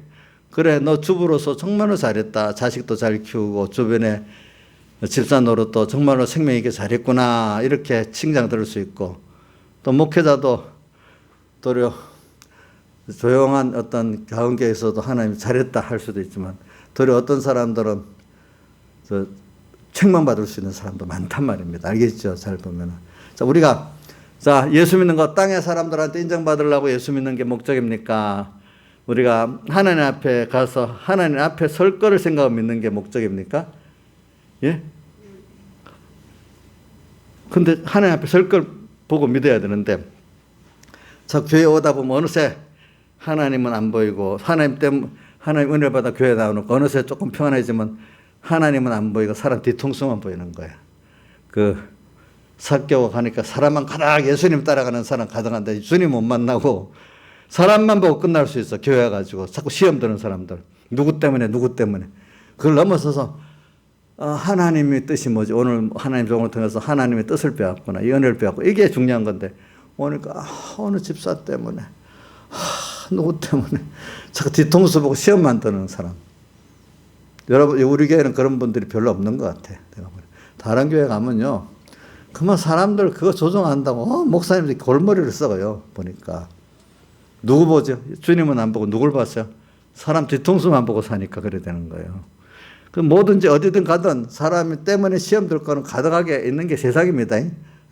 그래 너 주부로서 정말로 잘했다. 자식도 잘 키우고 주변에 집사 노릇도 정말로 생명 있게 잘했구나. 이렇게 칭찬 들을 수 있고 또 목회자도 도리어 조용한 어떤 가운데에서도 하나님 잘했다 할 수도 있지만 도리어 어떤 사람들은 책망받을 수 있는 사람도 많단 말입니다. 알겠죠? 잘 보면은. 자, 우리가 예수 믿는 거 땅의 사람들한테 인정받으려고 예수 믿는 게 목적입니까? 우리가 하나님 앞에 가서 하나님 앞에 설 거를 생각하고 믿는 게 목적입니까? 예? 근데 하나님 앞에 설 걸 보고 믿어야 되는데 저 교회 오다 보면 어느새 하나님은 안 보이고 하나님 은혜를 받아 교회 나오는 거 어느새 조금 평안해지면 하나님은 안 보이고 사람 뒤통수만 보이는 거야. 그 사교가 가니까 사람만 가득 예수님 따라가는 사람 가득한데 주님 못 만나고 사람만 보고 끝날 수 있어. 교회 가지고 자꾸 시험 드는 사람들 누구 때문에 그걸 넘어서서 하나님의 뜻이 뭐지? 오늘 하나님 종을 통해서 하나님의 뜻을 배웠구나. 이 은혜를 배웠고 이게 중요한 건데 오늘 어느 집사 때문에 누구 때문에 자꾸 뒤통수 보고 시험만 드는 사람. 여러분 우리 교회는 그런 분들이 별로 없는 것 같아. 내가 보니. 다른 교회 가면요. 그만 사람들 그거 조종한다고 목사님들이 골머리를 썩어요. 보니까. 누구 보죠? 주님은 안 보고 누굴 봤어요? 사람 뒤통수만 보고 사니까 그래 되는 거예요. 그 뭐든지 어디든 가든 사람 때문에 시험 들 거는 가득하게 있는 게 세상입니다.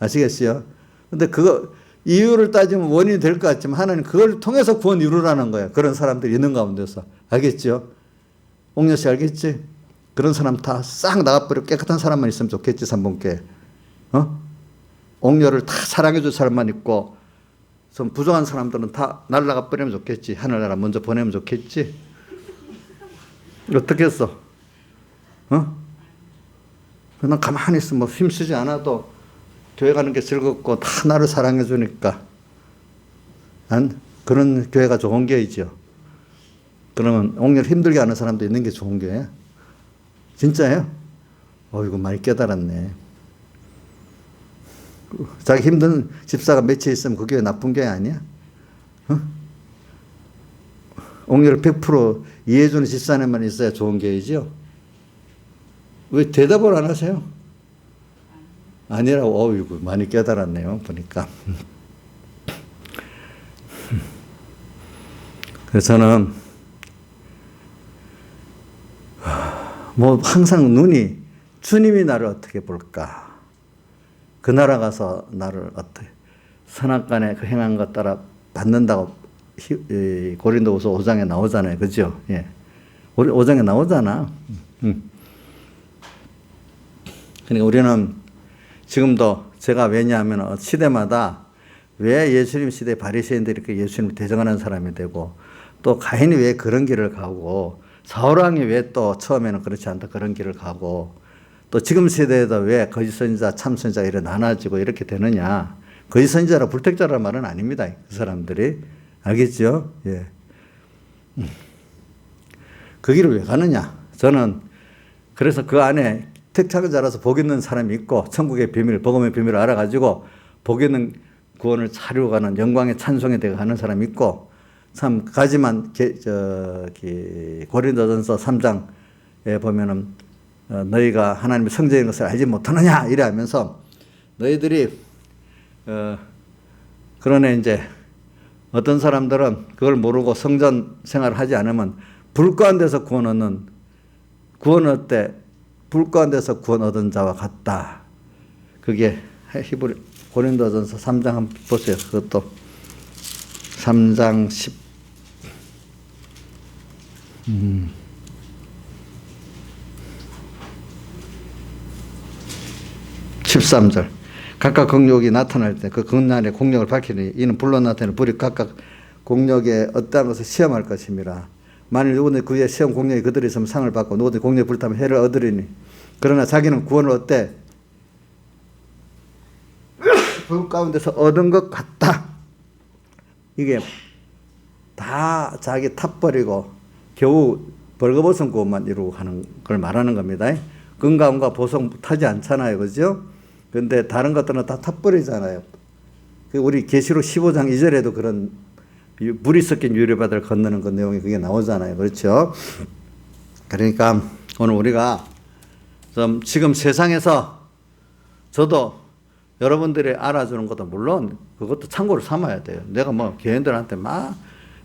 아시겠어요? 근데 그거 이유를 따지면 원인이 될 것 같지만 하나님 그걸 통해서 구원 이루라는 거예요. 그런 사람들이 있는 가운데서. 알겠죠? 옥녀 씨 알겠지? 그런 사람 다 싹 나가버리고 깨끗한 사람만 있으면 좋겠지. 3분께. 옥녀를 다 사랑해 줄 사람만 있고 좀 부정한 사람들은 다 날라가 버리면 좋겠지. 하늘나라 먼저 보내면 좋겠지. 어떻게 했어? 어? 난 가만히 있으면 뭐 힘쓰지 않아도 교회 가는 게 즐겁고 다 나를 사랑해 주니까 난 그런 교회가 좋은 교회죠. 그러면 오히려 힘들게 하는 사람도 있는 게 좋은 교회야. 진짜예요? 이거 많이 깨달았네. 자기 힘든 집사가 며칠 있으면 그 교회 나쁜 교회 아니야? 어? 오히려 100% 이해해주는 집사님만 있어야 좋은 교회죠? 왜 대답을 안 하세요? 아니라고. 이거 많이 깨달았네요. 보니까. 그래서 저는 뭐 항상 눈이 주님이 나를 어떻게 볼까? 그 나라 가서 나를 어떻게 선악간에 그 행한 것 따라 받는다고 고린도후서 5장에 나오잖아요. 그죠? 예. 5장에 나오잖아. 그러니까 우리는 지금도 제가 왜냐하면 시대마다 왜 예수님 시대 바리새인들이 이렇게 예수님을 대적하는 사람이 되고 또 가인이 왜 그런 길을 가고 사울왕이 왜 또 처음에는 그렇지 않다 그런 길을 가고 또 지금 세대에도 왜 거짓 선지자 참 선지자가 이렇게 나눠지고 이렇게 되느냐. 거짓 선지자라 불택자라는 말은 아닙니다. 그 사람들이. 알겠죠? 예. 그 길을 왜 가느냐. 저는 그래서 그 안에 택착은 자라서 복 있는 사람이 있고 천국의 비밀, 복음의 비밀을 알아가지고 복 있는 구원을 차리고 가는 영광의 찬송에 대해 가는 사람이 있고 참 가지만 고린도전서 3장에 보면은 너희가 하나님의 성전인 것을 알지 못하느냐 이래 하면서 너희들이 그러네 이제 어떤 사람들은 그걸 모르고 성전 생활을 하지 않으면 불 가운데서 구원 얻는 구원 얻되 불 가운데서 구원 얻은 자와 같다. 그게 히브리 고린도전서 3장 한번 보세요. 그것도 3장 13절. 각각 공력이 나타날 때 그 극난의 공력을 밝히니 이는 불로 나타내는 불이 각각 공력에 어떠한 것을 시험할 것입니다. 만일 누구든지 그의 시험 공력이 그들이 있으면 상을 받고 누구든지 공력이 불타면 해를 얻으리니 그러나 자기는 구원을 얻되 불 가운데서 얻은 것 같다. 이게 다 자기 탑 버리고 겨우 벌거벗은 구원만 이루고 하는 걸 말하는 겁니다. 건강과 보석 타지 않잖아요. 그죠? 근데 다른 것들은 다 탑 버리잖아요. 우리 계시록 15장 2절에도 그런 물이 섞인 유리바다를 건너는 그 내용이 그게 나오잖아요. 그렇죠? 그러니까 오늘 우리가 좀 지금 세상에서 저도 여러분들이 알아주는 것도 물론 그것도 참고로 삼아야 돼요. 내가 뭐 교인들한테 막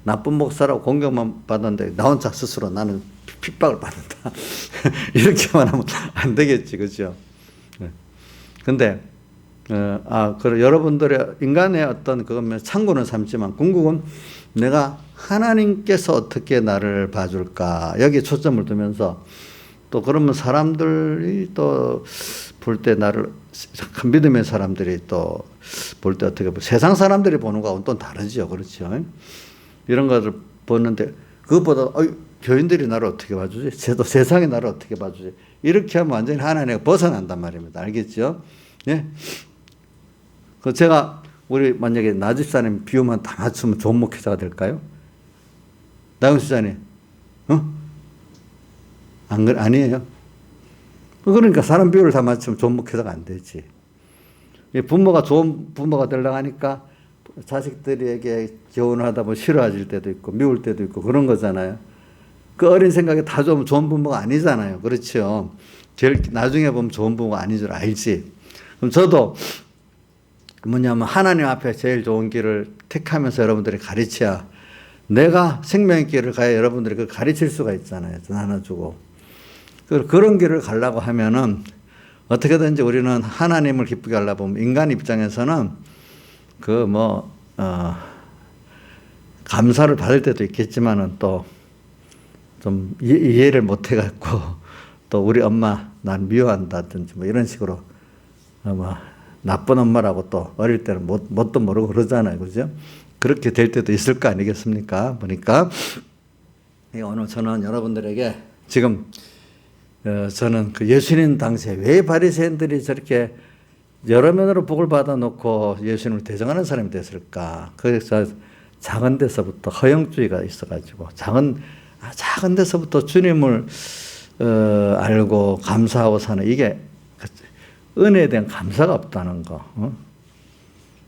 나쁜 목사라고 공격만 받았는데 나 혼자 스스로 나는 핍박을 받는다. 이렇게만 하면 안 되겠지. 그죠? 근데 그래 여러분들의 인간의 어떤 그거면 참고는 삼지만 궁극은 내가 하나님께서 어떻게 나를 봐줄까 여기에 초점을 두면서 또 그러면 사람들이 또 볼 때 나를 큰 믿음의 사람들이 또 볼 때 어떻게 세상 사람들이 보는 거하고는 또 다르죠. 그렇죠. 이런 것을 보는데 그것보다 교인들이 나를 어떻게 봐주지? 쟤도 세상이 나를 어떻게 봐주지? 이렇게 하면 완전히 하나님과 벗어난단 말입니다. 알겠죠? 예? 그 제가 우리 만약에 나집사님 비유만 다 맞추면 좋은 목회자가 될까요? 나영수자님, 아니에요. 그러니까 사람 비유를 다 맞추면 좋은 목회자가 안 되지. 부모가 좋은 부모가 되려고 하니까 자식들에게 교훈을 하다 보면 싫어질 때도 있고 미울 때도 있고 그런 거잖아요. 그 어린 생각에 다 좋으면 좋은 부모가 아니잖아요. 그렇죠. 제일 나중에 보면 좋은 부모가 아닌 줄 알지. 그럼 저도 뭐냐면 하나님 앞에 제일 좋은 길을 택하면서 여러분들이 가르쳐야 내가 생명의 길을 가야 여러분들이 그걸 가르칠 수가 있잖아요. 나눠주고. 그런 길을 가려고 하면은 어떻게든지 우리는 하나님을 기쁘게 하려고 보면 인간 입장에서는 감사를 받을 때도 있겠지만은 또 좀 이해를 못 해갖고 또 우리 엄마 난 미워한다든지 뭐 이런 식으로 나쁜 엄마라고 또 어릴 때는 뭣도 모르고 그러잖아요. 그죠? 그렇게 될 때도 있을 거 아니겠습니까? 보니까 오늘 저는 여러분들에게 지금 저는 그 예수님 당시에 왜 바리새인들이 저렇게 여러 면으로 복을 받아놓고 예수님을 대적하는 사람이 됐을까? 그래서 작은 데서부터 허영주의가 있어가지고 작은 데서부터 주님을 알고 감사하고 사는 이게 은혜에 대한 감사가 없다는 거.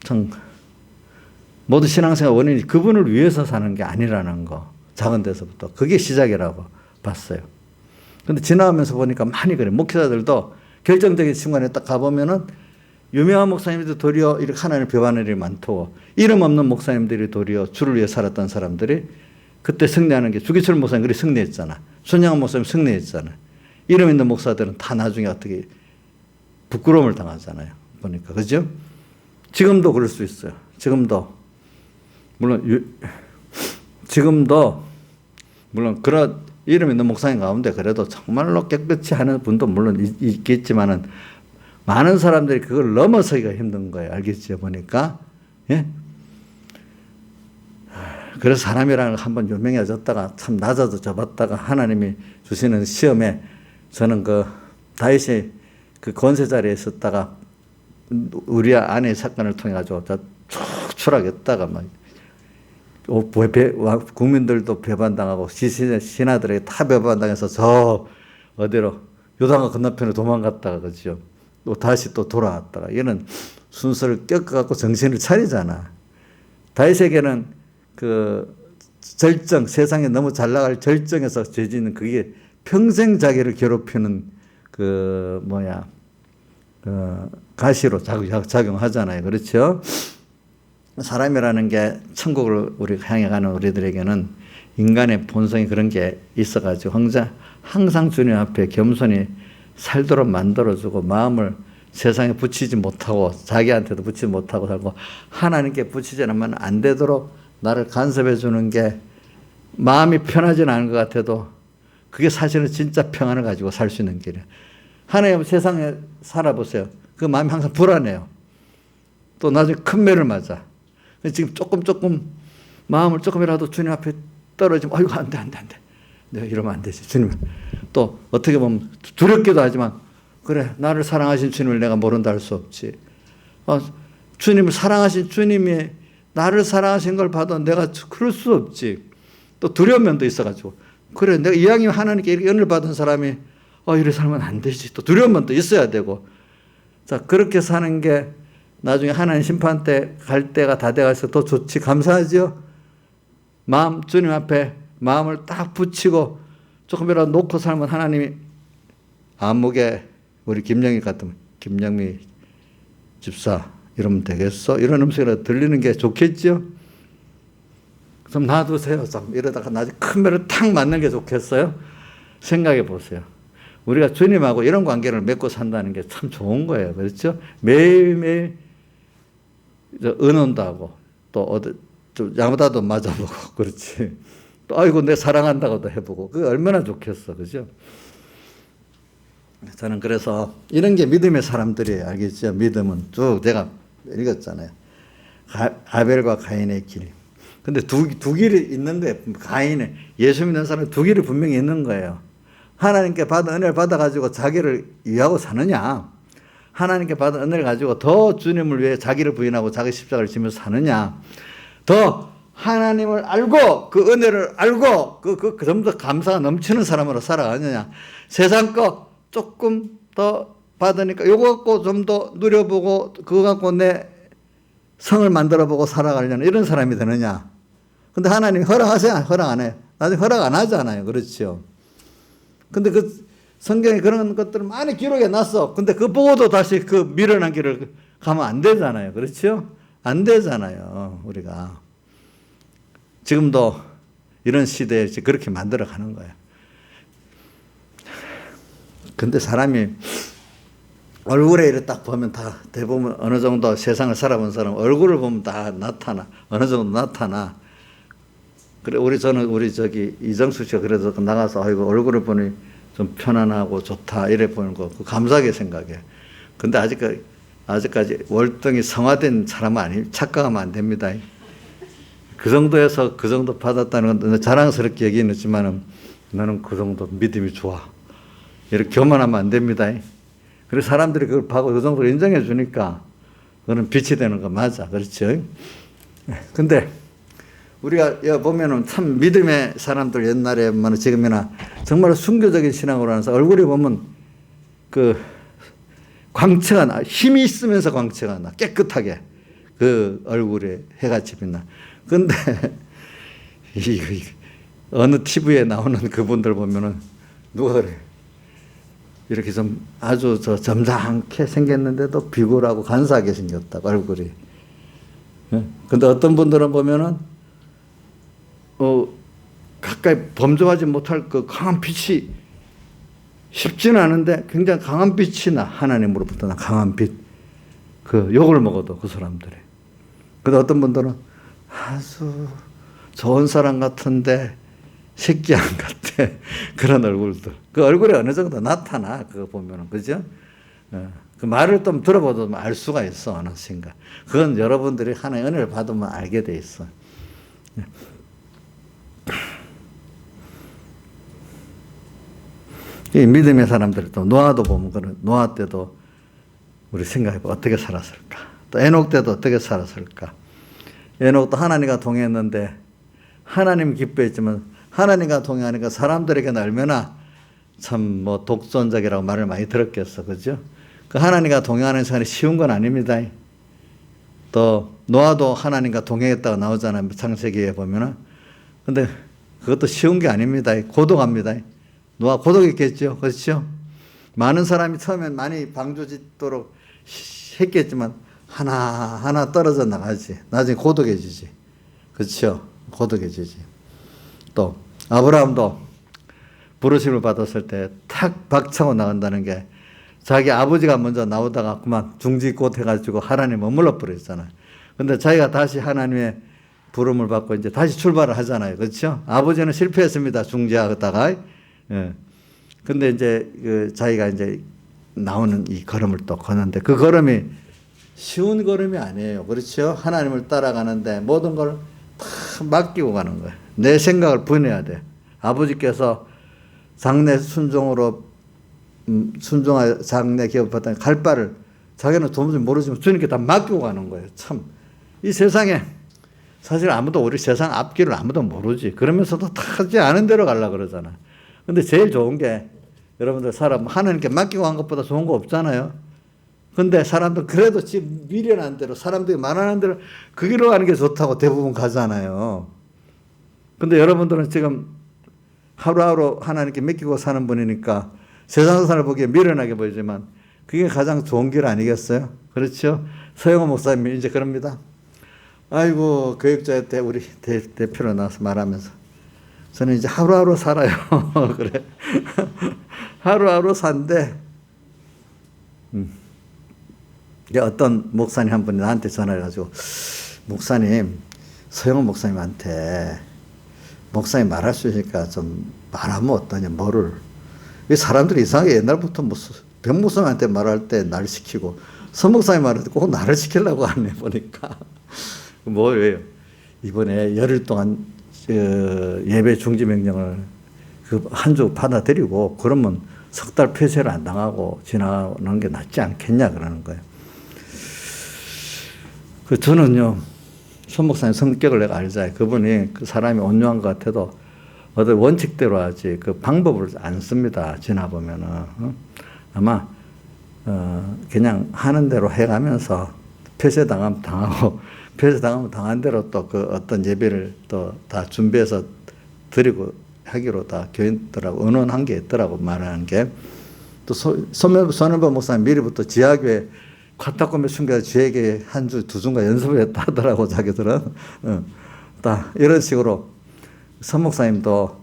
참 모두 신앙생활 원인이 그분을 위해서 사는 게 아니라는 거. 작은 데서부터 그게 시작이라고 봤어요. 근데 지나가면서 보니까 많이 그래. 목회자들도 결정적인 순간에 딱 가보면은 유명한 목사님들도 도리어 이렇게 하나님을 배반하는 일이 많고 이름 없는 목사님들이 도리어 주를 위해 살았던 사람들이 그때 승리하는 게 주기철 목사님 그리 승리했잖아. 손양원 목사님 승리했잖아. 이름 있는 목사들은 다 나중에 어떻게 부끄러움을 당하잖아요. 보니까 그죠? 지금도 그럴 수 있어요. 지금도 물론 그런 이름 있는 목사님 가운데 그래도 정말로 깨끗이 하는 분도 물론 있겠지만은 많은 사람들이 그걸 넘어서기가 힘든 거예요. 알겠죠? 보니까. 예? 그래서 사람이라는 걸 한번 유명해졌다가 참 낮아져 접었다가 하나님이 주시는 시험에 저는 그 다윗이 그 권세 자리에 있었다가 우리아 아내의 사건을 통해 가지고 쭉 추락했다가 막 국민들도 배반당하고 신하들에게 다 배반당해서 저 어디로 요단강 건너편으로 도망갔다가 그죠. 또 다시 또 돌아왔다가 얘는 순서를 꺾어갖고 정신을 차리잖아. 다윗에게는 그 절정, 세상에 너무 잘 나갈 절정에서 죄짓는 그게 평생 자기를 괴롭히는 그 가시로 작용하잖아요. 그렇죠? 사람이라는 게 천국을 우리 향해 가는 우리들에게는 인간의 본성이 그런 게 있어가지고 항상 주님 앞에 겸손히 살도록 만들어주고 마음을 세상에 붙이지 못하고 자기한테도 붙이지 못하고 살고 하나님께 붙이지 않으면 안 되도록 나를 간섭해 주는 게 마음이 편하지는 않은 것 같아도 그게 사실은 진짜 평안을 가지고 살 수 있는 길이에요. 하나님 세상에 살아보세요. 그 마음이 항상 불안해요. 또 나중에 큰 매를 맞아. 지금 조금 마음을 조금이라도 주님 앞에 떨어지면 아이고 안 돼. 내가 이러면 안 되지. 주님 또 어떻게 보면 두렵기도 하지만 그래 나를 사랑하신 주님을 내가 모른다 할 수 없지. 주님을 사랑하신 주님이 나를 사랑하신 걸 봐도 내가 그럴 수 없지. 또 두려운 면도 있어가지고 그래 내가 이왕이면 하나님께 이렇게 은혜를 받은 사람이 이래 살면 안 되지. 또 두려운 면도 있어야 되고 자 그렇게 사는 게 나중에 하나님 심판 때 갈 때가 다 돼가서 더 좋지. 감사하죠. 주님 앞에 마음을 딱 붙이고 조금이라도 놓고 살면 하나님이 안목에 우리 김영희 같으면 김영미 집사 이러면 되겠어? 이런 음성이라도 들리는 게 좋겠죠? 좀 놔두세요. 좀 이러다가 나중에 큰 배를 탁 맞는 게 좋겠어요? 생각해 보세요. 우리가 주님하고 이런 관계를 맺고 산다는 게 참 좋은 거예요. 그렇죠? 매일매일 은원도 하고 또 좀 야마다도 맞아보고 그렇지. 또 아이고 내 사랑한다고도 해보고 그게 얼마나 좋겠어. 그죠? 저는 그래서 이런 게 믿음의 사람들이에요. 알겠죠? 믿음은 쭉 제가 읽었잖아요. 아벨과 가인의 길. 근데 두 길이 있는데 가인의 예수 믿는 사람은 두 길이 분명히 있는 거예요. 하나님께 받은 은혜를 받아가지고 자기를 위하고 사느냐, 하나님께 받은 은혜를 가지고 더 주님을 위해 자기를 부인하고 자기 십자가를 지면서 사느냐, 더 하나님을 알고 그 은혜를 알고 좀 더 감사가 넘치는 사람으로 살아가느냐, 세상 거 조금 더 받으니까 요거 갖고 좀 더 누려보고 그거 갖고 내 성을 만들어보고 살아가려는 이런 사람이 되느냐. 근데 하나님이 허락하세요? 허락 안 해요. 나중에 허락 안 하잖아요. 그렇죠. 근데 그 성경에 그런 것들을 많이 기록해 놨어. 근데 그거 보고도 다시 그 미련한 길을 가면 안 되잖아요. 그렇죠? 안 되잖아요. 우리가. 지금도 이런 시대에 그렇게 만들어 가는 거예요. 근데 사람이 얼굴에 이렇게 딱 보면 다 대부분 어느 정도 세상을 살아본 사람 얼굴을 보면 다 나타나. 어느 정도 나타나. 그래, 저는 이정수 씨가 그래서 나가서 아이고 얼굴을 보니 좀 편안하고 좋다 이래 보는 거 감사하게 생각해. 근데 아직까지 월등히 성화된 사람은 착각하면 안 됩니다. 그 정도에서 그 정도 받았다는 건 자랑스럽게 얘기는 했지만은 나는 그 정도 믿음이 좋아. 이렇게 교만하면 안 됩니다. 그래서 사람들이 그걸 봐고 그 정도로 인정해 주니까 그거는 빛이 되는 거 맞아. 그렇죠? 근데 우리가 여기 보면은 참 믿음의 사람들 옛날에 뭐 지금이나 정말 순교적인 신앙으로 하면서 얼굴에 보면 그 광채가 나, 힘이 있으면서 광채가 나, 깨끗하게 그 얼굴에 해같이 빛나. 근데 어느 TV에 나오는 그분들 보면은 누가 그래. 이렇게 좀 아주 점잖게 생겼는데도 비굴하고 간사하게 생겼다고 얼굴이. 근데 어떤 분들은 보면은 가까이 범접하지 못할 그 강한 빛이 쉽지는 않은데 굉장히 강한 빛이 나. 하나님으로부터 나 강한 빛. 그 욕을 먹어도 그 사람들이. 근데 어떤 분들은 아주 좋은 사람 같은데 새끼양 같아. 그런 얼굴들. 그 얼굴에 어느 정도 나타나. 그거 보면은. 그죠? 그 말을 좀 들어봐도 알 수가 있어. 어느 순간. 그건 여러분들이 하나의 은혜를 받으면 알게 돼 있어. 이 믿음의 사람들 또 노아도 보면 그런 노아 때도 우리 생각해봐. 어떻게 살았을까? 또 에녹 때도 어떻게 살았을까? 에녹도 하나님과 동행했는데 하나님 기뻐했지만 하나님과 동행하니까 사람들에게는 얼마나 참 뭐 독선적이라고 말을 많이 들었겠어. 그죠? 그 하나님과 동행하는 시간이 쉬운 건 아닙니다. 또 노아도 하나님과 동행했다고 나오잖아요. 창세기에 보면은. 근데 그것도 쉬운 게 아닙니다. 고독합니다. 노아 고독했겠죠. 그렇죠? 많은 사람이 처음엔 많이 방조짓도록 했겠지만 하나하나 떨어져 나가지. 나중에 고독해지지. 그렇죠? 고독해지지. 또 아브라함도 부르심을 받았을 때 탁 박차고 나간다는 게 자기 아버지가 먼저 나오다가 그만 중지꽃 해가지고 하나님 머물러 버렸잖아요. 근데 자기가 다시 하나님의 부름을 받고 이제 다시 출발을 하잖아요. 그렇죠? 아버지는 실패했습니다. 중지하다가. 예. 근데 이제 그 자기가 이제 나오는 이 걸음을 또 걷는데 그 걸음이 쉬운 걸음이 아니에요. 그렇죠? 하나님을 따라가는데 모든 걸 다 맡기고 가는 거예요. 내 생각을 분해야 돼. 아버지께서 장래 순종으로 순종할 장래 기업받던 갈 바를 자기는 도무지 모르지만 주님께 다 맡기고 가는 거예요. 참 이 세상에 사실 아무도 우리 세상 앞길을 아무도 모르지. 그러면서도 타지 않은 대로 가려고 그러잖아. 근데 제일 좋은 게 여러분들 사람 하나님께 맡기고 간 것보다 좋은 거 없잖아요. 근데 사람들 그래도 지금 미련한 대로 사람들이 말하는 대로 그 길로 가는 게 좋다고 대부분 가잖아요. 근데 여러분들은 지금 하루하루 하나님께 맡기고 사는 분이니까 세상 사람을 보기에 미련하게 보이지만 그게 가장 좋은 길 아니겠어요? 그렇죠? 서영호 목사님이 이제 그럽니다. 아이고 교육자 때 우리 대표로 나와서 말하면서 저는 이제 하루하루 살아요. 그래. 하루하루 산대. 어떤 목사님 한 분이 나한테 전화해가지고 목사님 서영호 목사님한테 목사님 말할 수 있으니까 좀 말하면 어떠냐 뭐를. 사람들이 이상하게 옛날부터 병 목사님한테 말할 때 날 시키고 서 목사님 말할 때 꼭 나를 시키려고 하네 보니까. 뭐예요? 이번에 열흘 동안 예배 중지 명령을 그 한 주 받아들이고 그러면 석 달 폐쇄를 안 당하고 지나가는 게 낫지 않겠냐 그러는 거예요. 그 저는요 손 목사님 성격을 내가 알잖아요. 그분이 그 사람이 온유한 것 같아도 어떤 원칙대로 하지 그 방법을 안 씁니다. 지나보면은 아마 그냥 하는 대로 해가면서 폐쇄 당하면 당하고 폐쇄 당하면 당한 대로 또 그 어떤 예배를 또 다 준비해서 드리고 하기로 다 교인들하고 의논한 게 있더라고 말하는 게. 또 손해보 목사님 미리부터 지하교회 카타콤에 숨겨서 지하교회 한 주, 두 주인가 연습을 했다 하더라고 자기들은. 다 이런 식으로 선 목사님도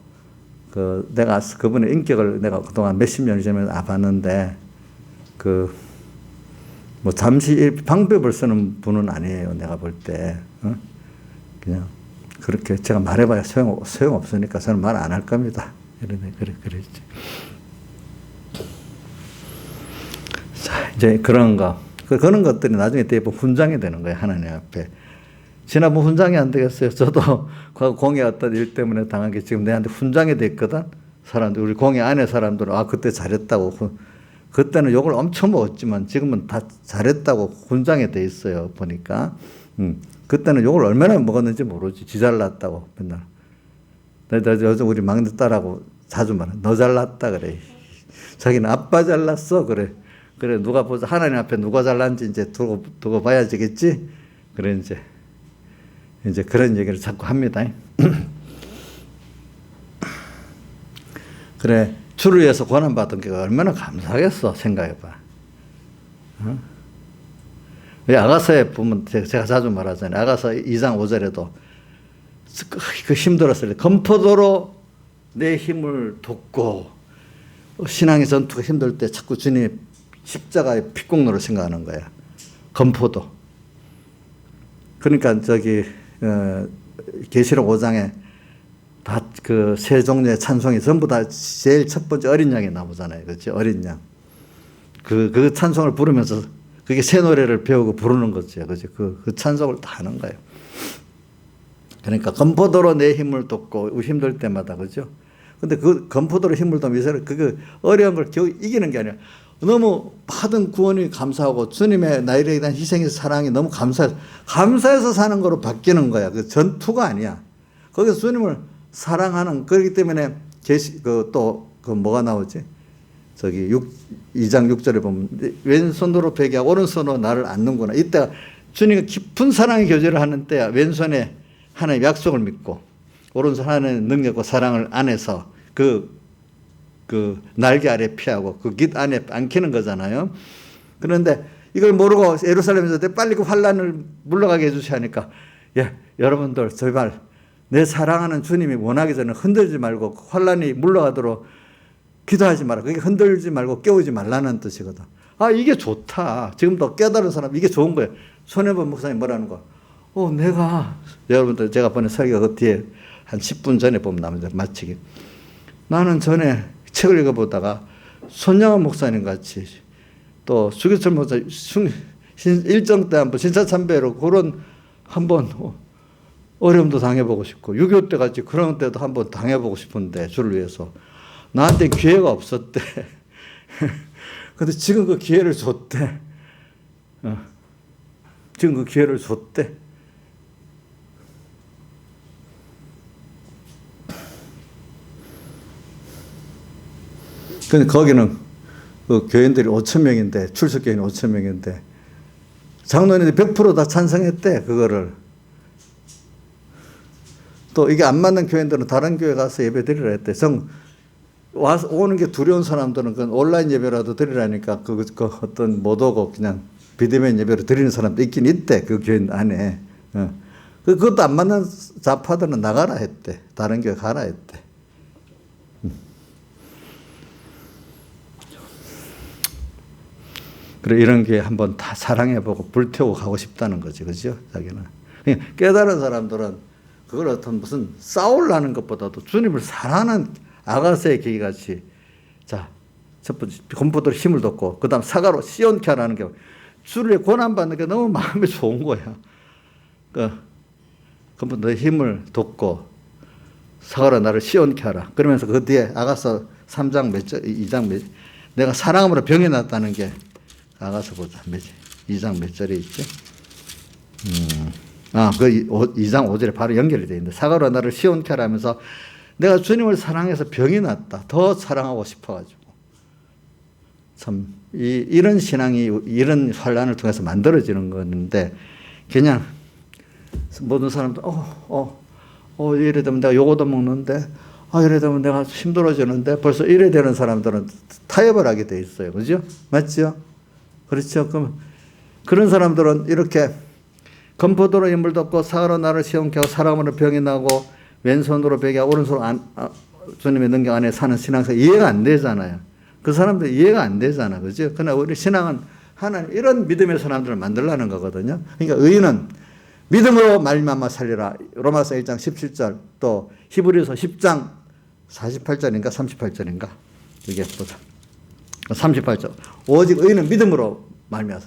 그 내가 그분의 인격을 내가 그동안 몇십 년을 전에 봤는데 그 뭐 잠시 방법을 쓰는 분은 아니에요. 내가 볼 때. 그냥 그렇게 제가 말해봐야 소용없으니까 저는 말 안 할 겁니다. 그랬지. 자, 이제 그런 것들이 나중에 대부분 훈장이 되는 거예요. 하나님 앞에. 지나면 훈장이 안 되겠어요. 저도 공의 어떤 일 때문에 당한 게 지금 내한테 훈장이 됐거든. 사람들, 우리 공회 안에 사람들은 아, 그때 잘했다고. 그때는 욕을 엄청 먹었지만 지금은 다 잘했다고 훈장이 돼 있어요. 보니까. 그때는 욕을 얼마나 먹었는지 모르지. 지 잘났다고 맨날. 요즘 우리 막내 딸하고 자주 말해. 너 잘났다 그래. 자기는 아빠 잘났어 그래. 그래 누가 보자 하나님 앞에 누가 잘났는지 이제 두고 봐야지겠지. 그래 이제 그런 얘기를 자꾸 합니다. 그래 주를 위해서 고난받은 게 얼마나 감사하겠어 생각해봐. 어? 아가서에 보면 제가 자주 말하잖아요. 아가서 2장 5절에도 그 힘들었을 때 검포도로 내 힘을 돕고 신앙의 전투가 힘들 때 자꾸 주님 십자가의 핏공로를 생각하는 거야. 검포도. 그러니까 저기 계시록 5장에 다 그 세 종류의 찬송이 전부 다 제일 첫 번째 어린 양이 나오잖아요. 그렇지? 어린 양. 그 찬송을 부르면서 그게 새 노래를 배우고 부르는 거죠. 그렇지? 그 찬송을 다 하는 거예요. 그러니까 검포도로 내 힘을 돕고 힘들 때마다 그죠? 근데 그 검포도로 힘을 돕으면 그 어려운 걸 겨우 이기는 게 아니라 너무 받은 구원이 감사하고 주님의 나에게 대한 희생의 사랑이 너무 감사해서 사는 거로 바뀌는 거야. 그 전투가 아니야. 거기서 주님을 사랑하는, 그렇기 때문에 뭐가 나오지? 저기 2장 6절에 보면 왼손으로 베개하고 오른손으로 나를 안는구나. 이때가 주님과 깊은 사랑의 교제를 하는 때야. 왼손에 하나님의 약속을 믿고 오른손 하나님의 능력과 사랑을 안에서 그 날개 아래 피하고 그 깃 안에 안기는 거잖아요. 그런데 이걸 모르고 예루살렘에서 빨리 그 환란을 물러가게 해주셔야 하니까 여러분들 제발 내 사랑하는 주님이 원하기 전에 흔들지 말고 환란이 물러가도록 기도하지 마라. 그게 흔들지 말고 깨우지 말라는 뜻이거든. 아, 이게 좋다. 지금도 깨달은 사람 이게 좋은 거예요. 손해본 목사님 뭐라는 거. 내가 여러분들 제가 보낸 설교 그 뒤에 한 10분 전에 보면 나옵니다. 마치기. 나는 전에 책을 읽어보다가 손양원 목사님 같이 또 수기철 목사 일정 때 한번 신사참배로 그런 한번 어려움도 당해보고 싶고 6.25 때 같이 그런 때도 한번 당해보고 싶은데 주를 위해서 나한테 기회가 없었대. 근데 지금 그 기회를 줬대. 지금 그 기회를 줬대. 근데 거기는 그 교인들이 5,000명인데 출석교인이 5,000명인데 장로님들이 100% 다 찬성했대. 그거를. 또 이게 안 맞는 교인들은 다른 교회 가서 예배 드리라 했대. 와서 오는 게 두려운 사람들은 그 온라인 예배라도 드리라니까 그 어떤 못 오고 그냥 비대면 예배로 드리는 사람도 있긴 있대. 그 교인 안에. 그것도 안 맞는 좌파들은 나가라 했대. 다른 교회 가라 했대. 그래 이런 게 한번 다 사랑해보고 불태우고 가고 싶다는 거지. 그죠? 자기는. 깨달은 사람들은 그걸 어떤 무슨 싸우려는 것보다도 주님을 사랑하는 아가서의 계기같이 자, 첫 번째 검포도로 힘을 돋고 그 다음 사과로 시온케 하라는 게 주를 고난받는 게 너무 마음이 좋은 거야. 검포도로 힘을 돋고 사과로 나를 시온케 하라. 그러면서 그 뒤에 아가서 3장 몇 절, 2장 몇 내가 사랑함으로 병이 났다는 게 아가서 보자. 2장 몇 절에 있지? 그 2장 5절에 바로 연결이 되어 있는데 사과로 나를 시온케 하라면서 내가 주님을 사랑해서 병이 났다. 더 사랑하고 싶어가지고. 참, 이런 신앙이 이런 환란을 통해서 만들어지는 건데, 그냥 모든 사람들, 이래 되면 내가 요거도 먹는데, 이래 되면 내가 힘들어지는데, 벌써 이래 되는 사람들은 타협을 하게 돼 있어요. 그죠? 맞죠? 그렇죠? 그럼 그런 사람들은 이렇게 검포도로 힘을 덮고 사과로 나를 시험케 하고 사랑으로 병이 나고 왼손으로 베개하고 오른손으로 주님의 능력 안에 사는 신앙생활 이해가 안 되잖아요. 그 사람들 이해가 안 되잖아. 그죠? 그러나 우리 신앙은 하나님 이런 믿음의 사람들을 만들라는 거거든요. 그러니까 의인은 믿음으로 말미암아 살리라. 로마서 1장 17절 또 히브리서 10장 48절인가 38절인가 이게 보자. 38절 오직 의인은 믿음으로 말미암아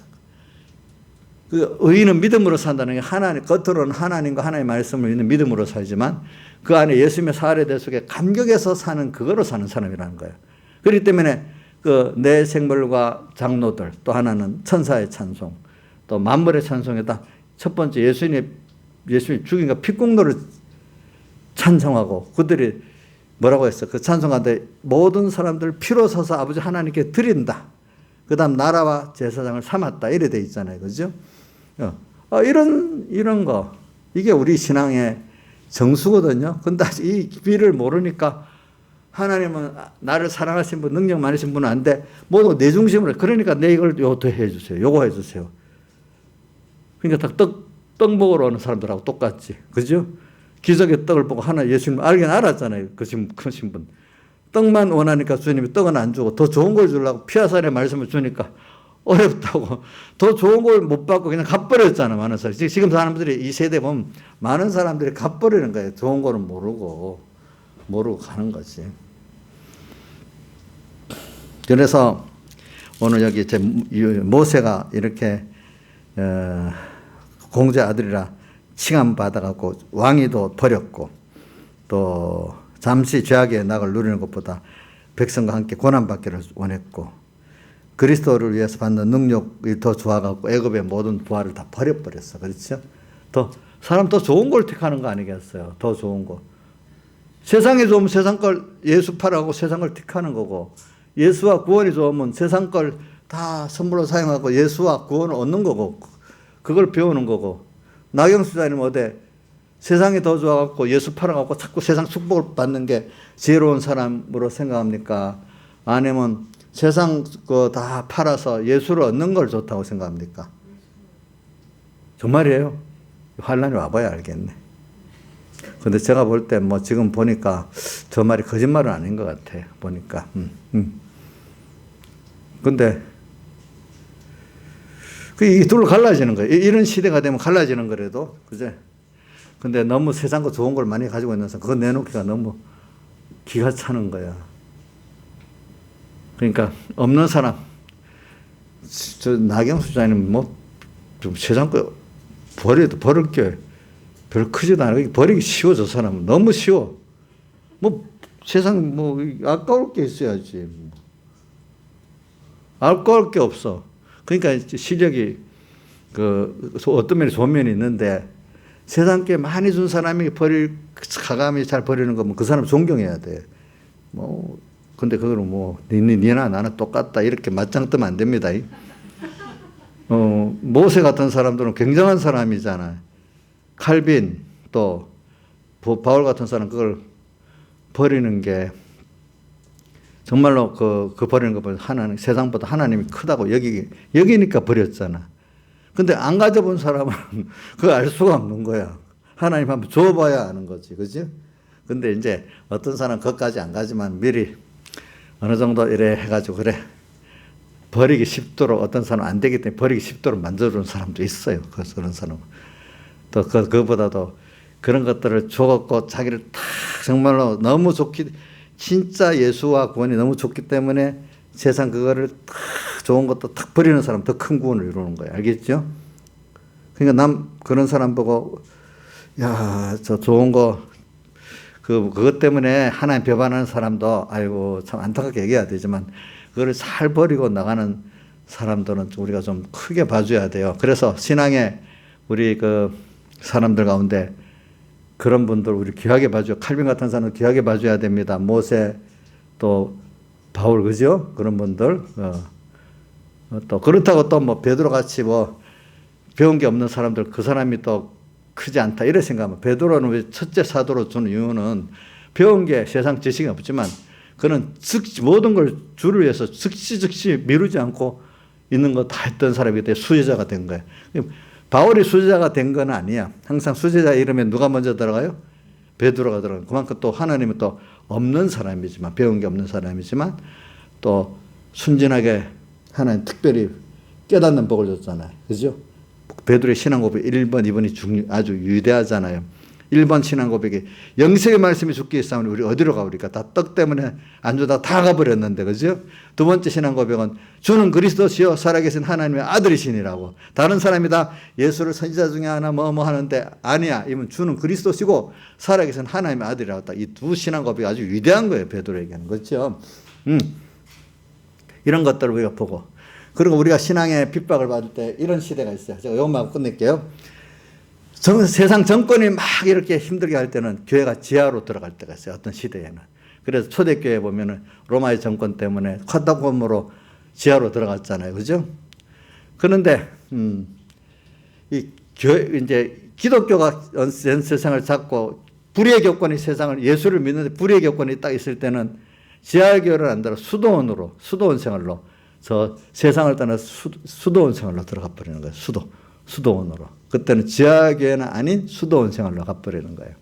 그 의인은 믿음으로 산다는 게 하나님, 겉으로는 하나님과 하나님의 말씀을 믿는 믿음으로 살지만 그 안에 예수님의 사활의 대 속에 감격해서 사는, 그거로 사는 사람이라는 거예요. 그렇기 때문에 그 내 생물과 장로들, 또 하나는 천사의 찬송, 또 만물의 찬송에다 첫 번째 예수님 죽인 거 피공로를 찬송하고, 그들이 뭐라고 했어? 그 찬송하되 모든 사람들 피로 서서 아버지 하나님께 드린다. 그 다음 나라와 제사장을 삼았다. 이래 돼 있잖아요. 그죠? 이런 거. 이게 우리 신앙의 정수거든요. 근데 아직 이 비를 모르니까 하나님은 나를 사랑하신 분, 능력 많으신 분은 안 돼. 모두 내 중심으로. 그러니까 내 이걸 요거 해주세요. 요거 해주세요. 그러니까 떡 먹으러 오는 사람들하고 똑같지. 그죠? 기적의 떡을 보고 하나 예수님 알긴 알았잖아요. 크신 분. 떡만 원하니까 주님이 떡은 안 주고 더 좋은 걸 주려고 피하살의 말씀을 주니까 어렵다고 더 좋은 걸 못 받고 그냥 갚버렸잖아. 많은 사람. 지금 사람들이 이 세대 보면 많은 사람들이 갚버리는 거예요. 좋은 거는 모르고 가는 거지. 그래서 오늘 여기 모세가 이렇게 공주의 아들이라 칭함받아갖고 왕위도 버렸고 또 잠시 죄악의 낙을 누리는 것보다 백성과 함께 고난받기를 원했고 그리스도를 위해서 받는 능력이 더 좋아갖고 애굽의 모든 부하를 다 버려버렸어. 그렇죠? 사람 더 좋은 걸 택하는 거 아니겠어요? 더 좋은 거. 세상이 좋으면 세상 걸 예수 팔아고 세상 걸 택하는 거고 예수와 구원이 좋으면 세상 걸 다 선물로 사용하고 예수와 구원을 얻는 거고 그걸 배우는 거고 나경수 자님 어디 세상이 더 좋아갖고 예수 팔아갖고 자꾸 세상 축복을 받는 게 지혜로운 사람으로 생각합니까? 아니면 세상 거 다 팔아서 예수를 얻는 걸 좋다고 생각합니까? 정말이에요. 환란이 와봐야 알겠네. 근데 제가 볼 때 뭐 지금 보니까 저 말이 거짓말은 아닌 것 같아요. 보니까. 근데 이 둘로 갈라지는 거예요. 이런 시대가 되면 갈라지는 거라도, 그제? 근데 너무 세상 거 좋은 걸 많이 가지고 있는 사람, 그거 내놓기가 너무 기가 차는 거야. 그러니까, 없는 사람, 나경수 장님 좀 세상 거 버려도 버릴 게 별 크지도 않아. 버리기 쉬워, 저 사람은. 너무 쉬워. 세상 아까울 게 있어야지. 아까울 게 없어. 그러니까 실력이 어떤 면이 좋은 면이 있는데 세상 게 많이 준 사람이 가감히 잘 버리는 거면 그 사람 존경해야 돼. 근데 그거는 니나 나는 똑같다 이렇게 맞짱 뜨면 안 됩니다. 모세 같은 사람들은 굉장한 사람이잖아. 칼빈 또 바울 같은 사람 그걸 버리는 게 정말로 그 버리는 것보다 세상보다 하나님이 크다고 여기니까 버렸잖아. 근데 안 가져본 사람은 그거 알 수가 없는 거야. 하나님 한번 줘봐야 아는 거지. 그지? 근데 이제 어떤 사람은 거기까지 안 가지만 미리 어느 정도 이래 해가지고 그래. 버리기 쉽도록 어떤 사람은 안 되기 때문에 버리기 쉽도록 만들어주는 사람도 있어요. 그런 사람은. 또 그거보다도 그런 것들을 줘갖고 자기를 탁 정말로 너무 진짜 예수와 구원이 너무 좋기 때문에 세상 그거를 탁 좋은 것도 탁 버리는 사람 더 큰 구원을 이루는 거예요. 알겠죠? 그러니까 그런 사람 보고 야, 저 좋은 거 그것 때문에 하나님 배반하는 사람도 아이고 참 안타깝게 얘기해야 되지만 그거를 잘 버리고 나가는 사람들은 우리가 좀 크게 봐줘야 돼요. 그래서 신앙에 우리 사람들 가운데 그런 분들 우리 귀하게 봐줘요. 칼빈 같은 사람은 귀하게 봐줘야 됩니다. 모세 또 바울 그죠? 그런 분들 또 그렇다고 또 베드로 같이 배운 게 없는 사람들 그 사람이 또 크지 않다 이래 생각하면 베드로는 왜 첫째 사도로 주는 이유는 배운 게 세상 지식이 없지만 그는 모든 걸 주를 위해서 즉시 미루지 않고 있는 거 다 했던 사람이 돼 수제자가 된 거예요. 바울이 수제자가 된 건 아니야. 항상 수제자 이름에 누가 먼저 들어가요? 베드로가 들어가요. 그만큼 또 하나님은 또 없는 사람이지만 배운 게 없는 사람이지만 또 순진하게 하나님 특별히 깨닫는 복을 줬잖아요. 그죠? 베드로의 신앙 고백 1번, 2번이 아주 위대하잖아요. 1번 신앙 고백이 영생의 말씀이 죽기 싸우니 우리 어디로 가버리까? 다 떡 때문에 안 주다 다 가버렸는데, 그죠? 두 번째 신앙 고백은 주는 그리스도시요 살아계신 하나님의 아들이시니라고. 다른 사람이 다 예수를 선지자 중에 하나 뭐 하는데 아니야. 이분 주는 그리스도시고 살아계신 하나님의 아들이라고. 이 두 신앙 고백이 아주 위대한 거예요. 베드로에게는. 그렇죠? 이런 것들을 우리가 보고. 그리고 우리가 신앙의 핍박을 받을 때 이런 시대가 있어요. 제가 이것만 끝낼게요. 세상 정권이 막 이렇게 힘들게 할 때는 교회가 지하로 들어갈 때가 있어요. 어떤 시대에는. 그래서 초대교회 보면은 로마의 정권 때문에 카타콤으로 지하로 들어갔잖아요. 그죠? 그런데, 이 교회, 이제 기독교가 전 세상을 잡고 불의의 교권이 세상을 예수를 믿는데 불의의 교권이 딱 있을 때는 지하교회를 안 들어 수도원으로, 수도원 생활로 저 세상을 떠나 수도원 생활로 들어가 버리는 거예요. 수도원으로. 그때는 지하교회는 아닌 수도원 생활로 가버리는 거예요.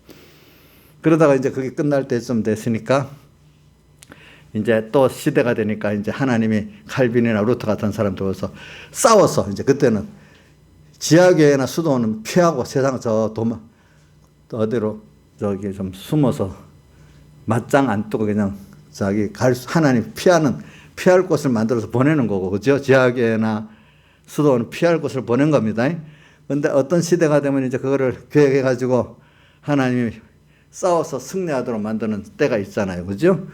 그러다가 이제 그게 끝날 때쯤 됐으니까 이제 또 시대가 되니까 이제 하나님이 칼빈이나 루터 같은 사람들 오서 싸워서 이제 그때는 지하교회나 수도원은 피하고 세상 어디로 저기 좀 숨어서 맞짱 안 뜨고 그냥 자기 하나님 피할 곳을 만들어서 보내는 거고, 그죠? 지하교회나 수도원은 피할 곳을 보낸 겁니다. 근데 어떤 시대가 되면 이제 그거를 계획해가지고 하나님이 싸워서 승리하도록 만드는 때가 있잖아요. 그죠?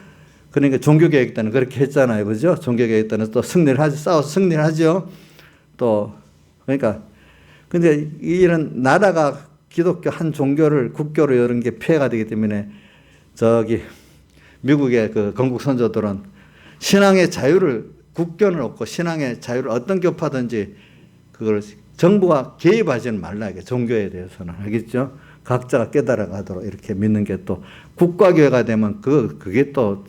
그러니까 종교개혁 때는 그렇게 했잖아요. 그죠? 종교개혁 때는 또 승리를 하죠. 싸워서 승리를 하죠. 또, 그러니까, 근데 이런 나라가 기독교 한 종교를 국교로 이런 게 폐해가 되기 때문에 저기 미국의 그 건국 선조들은 신앙의 자유를 국교는 없고 신앙의 자유를 어떤 교파든지 그걸 정부가 개입하지는 말라 이게 종교에 대해서는 알겠죠? 각자가 깨달아 가도록 이렇게 믿는 게 또 국가교회가 되면 그게 또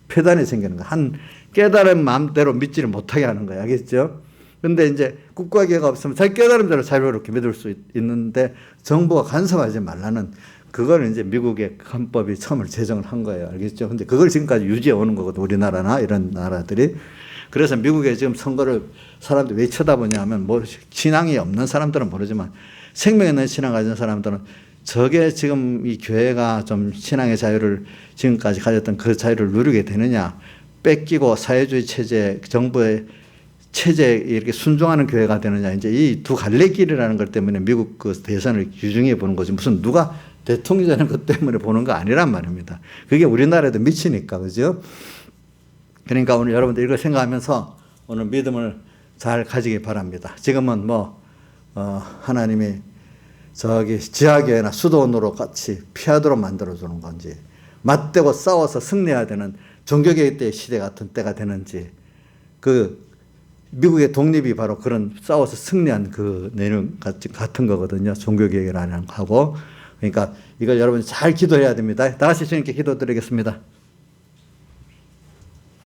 폐단이 생기는 거야. 한 깨달은 마음대로 믿지를 못하게 하는 거야. 알겠죠? 근데 이제 국가교회가 없으면 자기 깨달은 대로 자유롭게 믿을 수 있는데 정부가 간섭하지 말라는 그걸 이제 미국의 헌법이 처음으로 제정을 한 거예요. 알겠죠? 근데 그걸 지금까지 유지해 오는 거거든. 우리나라나 이런 나라들이. 그래서 미국에 지금 선거를 사람들이 왜 쳐다보냐 하면 뭐 신앙이 없는 사람들은 모르지만 생명 있는 신앙 가진 사람들은 저게 지금 이 교회가 좀 신앙의 자유를 지금까지 가졌던 그 자유를 누리게 되느냐, 뺏기고 사회주의 체제, 정부의 체제에 이렇게 순종하는 교회가 되느냐, 이제 이 두 갈래길이라는 것 때문에 미국 그 대선을 규정해 보는 거지 무슨 누가 대통령이 되는 것 때문에 보는 거 아니란 말입니다. 그게 우리나라에도 미치니까, 그죠? 그러니까 오늘 여러분들 이걸 생각하면서 오늘 믿음을 잘 가지기 바랍니다. 지금은 하나님이 저기 지하교회나 수도원으로 같이 피하도록 만들어주는 건지, 맞대고 싸워서 승리해야 되는 종교개혁 때의 시대 같은 때가 되는지, 그 미국의 독립이 바로 그런 싸워서 승리한 그 내용 같은 거거든요. 종교개혁이라는 하고. 그러니까 이걸 여러분이 잘 기도해야 됩니다. 다 같이 주님께 기도드리겠습니다.